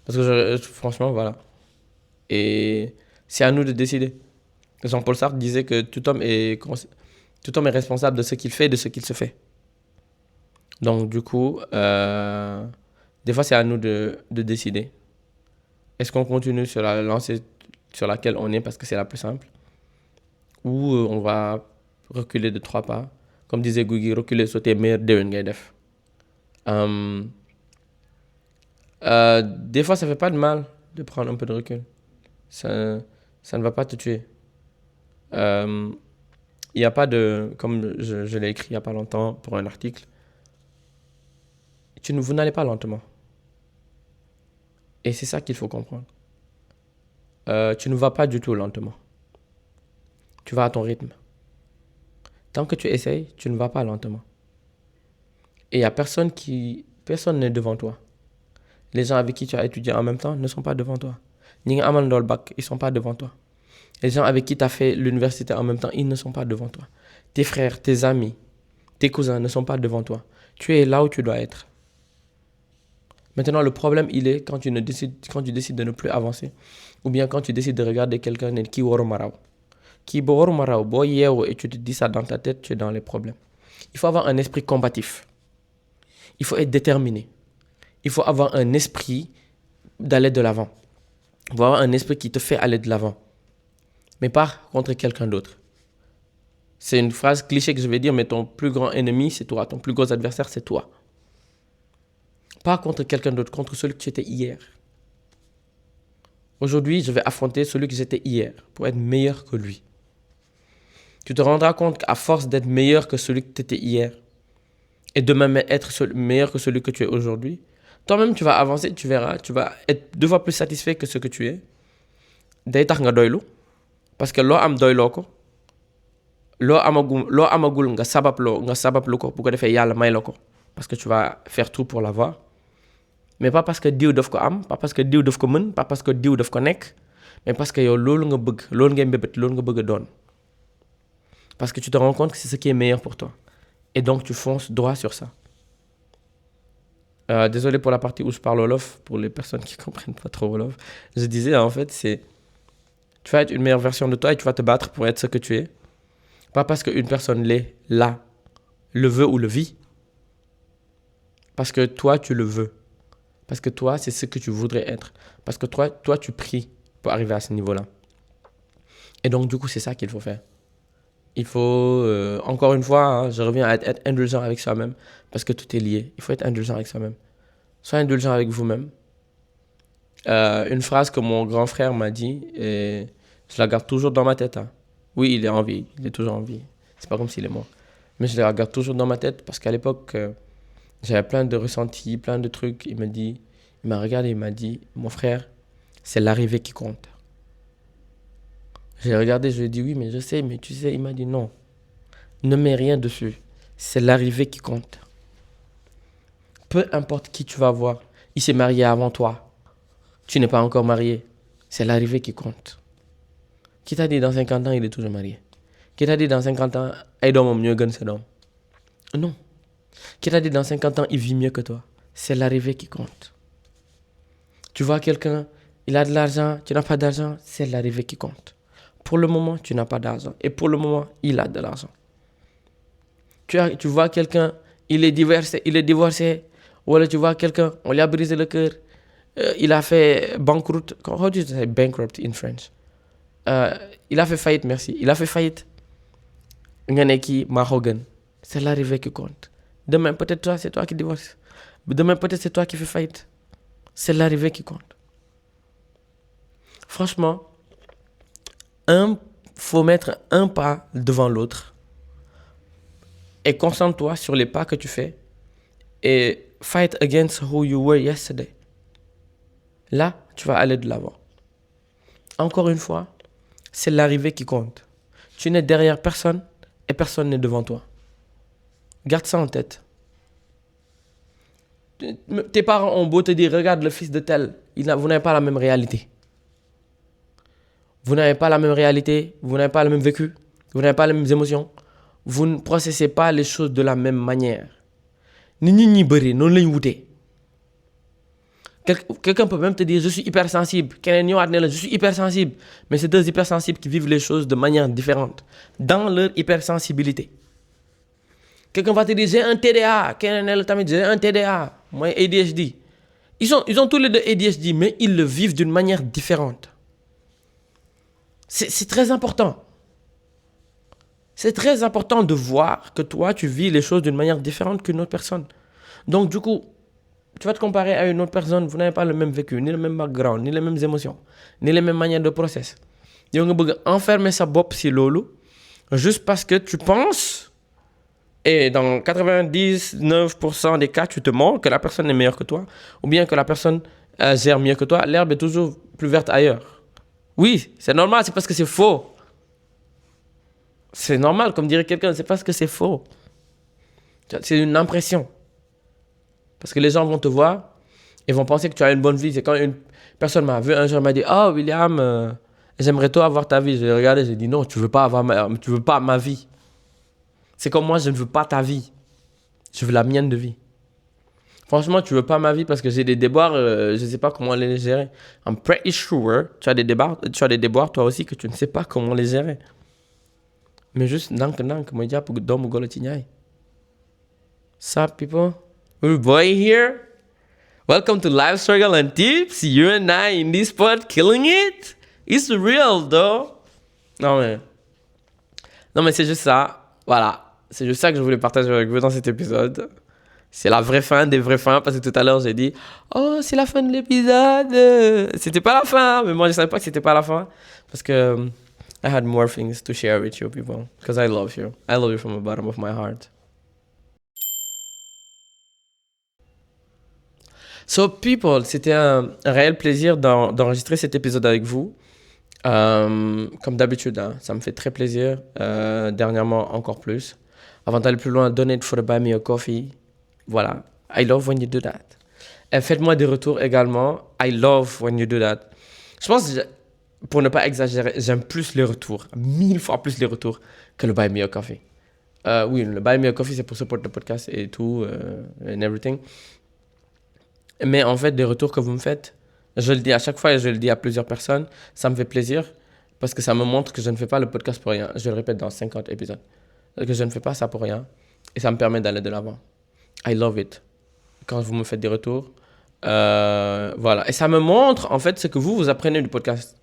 B: Parce que franchement, voilà. Et c'est à nous de décider. Jean-Paul Sartre disait que tout homme est responsable de ce qu'il fait et de ce qu'il se fait. Donc, du coup, des fois, c'est à nous de décider. Est-ce qu'on continue sur la lancée sur laquelle on est parce que c'est la plus simple, ou on va reculer de 3 pas. Comme disait Guigui, reculer, sauter, meilleur déwén ngay def. Des fois, ça fait pas de mal de prendre un peu de recul. Ça ne va pas te tuer. Il n'y a pas de... Comme je l'ai écrit il n'y a pas longtemps pour un article, vous n'allez pas lentement. Et c'est ça qu'il faut comprendre. Tu ne vas pas du tout lentement. Tu vas à ton rythme. Tant que tu essayes, tu ne vas pas lentement. Et il n'y a personne n'est devant toi. Les gens avec qui tu as étudié en même temps ne sont pas devant toi. Ñi nga amal ndol bac, ils ne sont pas devant toi. Les gens avec qui tu as fait l'université en même temps, ils ne sont pas devant toi. Tes frères, tes amis, tes cousins ne sont pas devant toi. Tu es là où tu dois être. Maintenant, le problème, il est quand tu décides de ne plus avancer. Ou bien quand tu décides de regarder quelqu'un et qui waruma raw. Qui waruma raw, bo yeewu et tu te dis ça dans ta tête, tu es dans les problèmes. Il faut avoir un esprit combatif. Il faut être déterminé. Il faut avoir un esprit d'aller de l'avant. Il faut avoir un esprit qui te fait aller de l'avant. Mais pas contre quelqu'un d'autre. C'est une phrase cliché que je vais dire, mais ton plus grand ennemi, c'est toi. Ton plus gros adversaire, c'est toi. Pas contre quelqu'un d'autre, contre celui que tu étais hier. Aujourd'hui, je vais affronter celui que j'étais hier pour être meilleur que lui. Tu te rendras compte qu'à force d'être meilleur que celui que tu étais hier et de même être meilleur que celui que tu es aujourd'hui, toi-même tu vas avancer, tu verras, tu vas être 2 fois plus satisfait que ce que tu es. Day tax nga doylu parce que loo am doyloo ko loo amagul nga sabablu ko bu ko defee yàlla may la ko parce que tu vas faire tout pour l'avoir. Mais pas parce que diw daf ko am, pas parce que diw daf ko mën, pas parce que diw daf ko nekk, mais parce que yow loolu nga bëgg, loolu ngay mbébét, loolu nga bëgg a doon. Parce que tu te rends compte que c'est ce qui est meilleur pour toi. Et donc, tu fonces droit sur ça. Désolé pour la partie où je parle Wolof, pour les personnes qui comprennent pas trop Wolof. Je disais, en fait, tu vas être une meilleure version de toi et tu vas te battre pour être ce que tu es. Pas parce qu'une personne l'est, là, le veut ou le vit. Parce que toi, tu le veux. Parce que toi, c'est ce que tu voudrais être. Parce que toi, tu pries pour arriver à ce niveau-là. Et donc, du coup, c'est ça qu'il faut faire. Il faut, encore une fois, hein, je reviens à être indulgent avec soi-même. Parce que tout est lié. Il faut être indulgent avec soi-même. Sois indulgent avec vous-même. Une phrase que mon grand frère m'a dit, et je la garde toujours dans ma tête. Hein. Oui, il est en vie. Il est toujours en vie. C'est pas comme s'il est mort. Mais je la garde toujours dans ma tête parce qu'à l'époque, j'avais plein de ressentis, plein de trucs. Il m'a regardé, il m'a dit, mon frère, c'est l'arrivée qui compte. J'ai regardé, je lui ai dit, oui, mais je sais, mais tu sais, il m'a dit, non, ne mets rien dessus. C'est l'arrivée qui compte. Peu importe qui tu vas voir, il s'est marié avant toi. Tu n'es pas encore marié. C'est l'arrivée qui compte. Qui t'a dit dans 50 ans, il est toujours marié? Qui t'a dit dans 50 ans, il dort mieux que cet homme? Non. Qui t'a dit dans 50 ans, il vit mieux que toi? C'est l'arrivée qui compte. Tu vois quelqu'un, il a de l'argent, tu n'as pas d'argent, c'est l'arrivée qui compte. Pour le moment, tu n'as pas d'argent. Et pour le moment, il a de l'argent. Tu vois quelqu'un, il est divorcé. Ou alors tu vois quelqu'un, on lui a brisé le cœur. Il a fait banqueroute. How do you say bankrupt in French? Il a fait faillite, merci. Il a fait faillite. C'est l'arrivée qui compte. Demain, peut-être toi, c'est toi qui divorces. Demain, peut-être c'est toi qui fais faillite. C'est l'arrivée qui compte. Franchement, faut mettre un pas devant l'autre. Et concentre-toi sur les pas que tu fais. Et fight against who you were yesterday. Là, tu vas aller de l'avant. Encore une fois, c'est l'arrivée qui compte. Tu n'es derrière personne et personne n'est devant toi. Garde ça en tête. Tes parents ont beau te dire, regarde le fils de tel, vous n'avez pas la même réalité. Vous n'avez pas la même réalité, vous n'avez pas le même vécu, vous n'avez pas les mêmes émotions. Vous ne processez pas les choses de la même manière. Quelqu'un peut même te dire, je suis hypersensible. Je suis hypersensible. Mais c'est deux hypersensibles qui vivent les choses de manière différente, dans leur hypersensibilité. Quelqu'un va te dire, j'ai un TDA. J'ai un TDA. Moi, ADHD. Ils ont tous les deux ADHD, mais ils le vivent d'une manière différente. C'est très important. C'est très important de voir que toi, tu vis les choses d'une manière différente qu'une autre personne. Donc, du coup, tu vas te comparer à une autre personne, vous n'avez pas le même vécu, ni le même background, ni les mêmes émotions, ni les mêmes manières de process. Tu veux enfermer sa bopp si lolo, juste parce que tu penses, et dans 99% des cas, tu te mens que la personne est meilleure que toi, ou bien que la personne gère mieux que toi. L'herbe est toujours plus verte ailleurs. Oui, c'est normal, c'est parce que c'est faux. C'est normal, comme dirait quelqu'un, c'est parce que c'est faux. C'est une impression. Parce que les gens vont te voir et vont penser que tu as une bonne vie. C'est quand une personne m'a vu un jour, m'a dit, oh William, j'aimerais toi avoir ta vie. J'ai regardé, j'ai dit, non, tu veux pas ma vie. C'est comme moi, je ne veux pas ta vie. Je veux la mienne de vie. Franchement, tu veux pas ma vie parce que j'ai des déboires, je ne sais pas comment les gérer. I'm pretty sure, tu as des déboires toi aussi que tu ne sais pas comment les gérer. Mais juste, moi j'ai pour dormir golo tignai. Sup, people? We're boy here. Welcome to Life Struggle and Tips. You and I in this spot killing it. It's real, though. Non, mais c'est juste ça. Voilà. C'est juste ça que je voulais partager avec vous dans cet épisode. C'est la vraie fin des vraies fins parce que tout à l'heure j'ai dit oh c'est la fin de l'épisode. C'était pas la fin, mais moi je savais pas que c'était pas la fin parce que I had more things to share with you people because I love you. I love you from the bottom of my heart. So people, c'était un réel plaisir d'enregistrer cet épisode avec vous. Comme d'habitude, hein, ça me fait très plaisir. Dernièrement encore plus. Avant d'aller plus loin, donate for the buy me a coffee. Voilà. I love when you do that. Et faites-moi des retours également. I love when you do that. Je pense, pour ne pas exagérer, j'aime plus les retours, 1000 fois plus les retours que le buy me a coffee. Oui, le Buy Me a Coffee, c'est pour support le podcast et tout, and everything. Mais en fait, des retours que vous me faites, je le dis à chaque fois et je le dis à plusieurs personnes, ça me fait plaisir parce que ça me montre que je ne fais pas le podcast pour rien. Je le répète dans 50 épisodes. Que je ne fais pas ça pour rien et ça me permet d'aller de l'avant. I love it. Quand vous me faites des retours, voilà. Et ça me montre en fait ce que vous apprenez du podcast.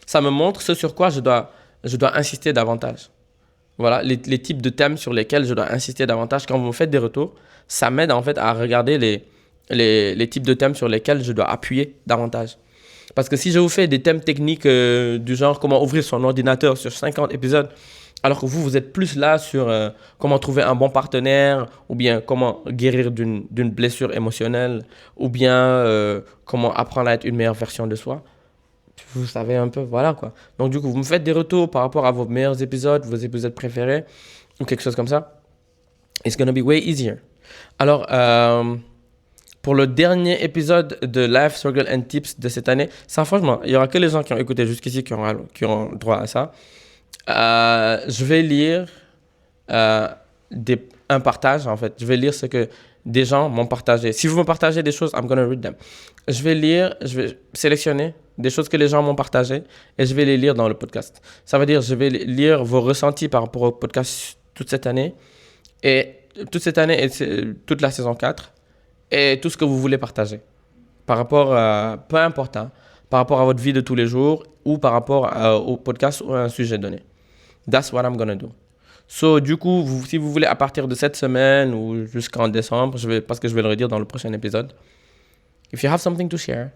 B: Ça me montre ce sur quoi je dois insister davantage. Voilà, les types de thèmes sur lesquels je dois insister davantage. Quand vous me faites des retours, ça m'aide en fait à regarder les types de thèmes sur lesquels je dois appuyer davantage. Parce que si je vous fais des thèmes techniques du genre comment ouvrir son ordinateur sur 50 épisodes, alors que vous êtes plus là sur comment trouver un bon partenaire, ou bien comment guérir d'une blessure émotionnelle, ou bien comment apprendre à être une meilleure version de soi, vous savez un peu, voilà quoi. Donc du coup, vous me faites des retours par rapport à vos meilleurs épisodes, vos épisodes préférés, ou quelque chose comme ça. It's gonna be way easier. Alors, pour le dernier épisode de Life Struggle and Tips de cette année, ça franchement, il y aura que les gens qui ont écouté jusqu'ici qui auront droit à ça. Je vais lire un partage en fait. Je vais lire ce que des gens m'ont partagé. Si vous me partagez des choses, I'm gonna read them. Je vais sélectionner des choses que les gens m'ont partagées et je vais les lire dans le podcast. Ça veut dire je vais lire vos ressentis par rapport au podcast toute cette année et toute la saison 4 et tout ce que vous voulez partager par rapport à, peu importe, hein, par rapport à votre vie de tous les jours ou par rapport au podcast ou à un sujet donné. That's what I'm gonna do. So, du coup, si vous voulez à partir de cette semaine ou jusqu'en décembre, parce que je vais le redire dans le prochain épisode, if you have something to share,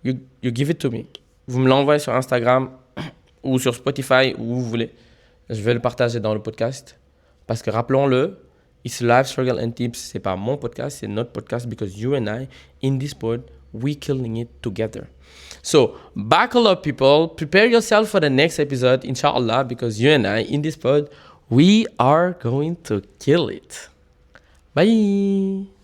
B: you give it to me. Vous me l'envoyez sur Instagram ou sur Spotify, où vous voulez. Je vais le partager dans le podcast. Parce que rappelons-le, It's Life Struggle and Tips. C'est pas mon podcast, c'est notre podcast. Because you and I, in this pod, we killing it together. So, buckle up people. Prepare yourself for the next episode, inshallah. Because you and I, in this pod, we are going to kill it. Bye.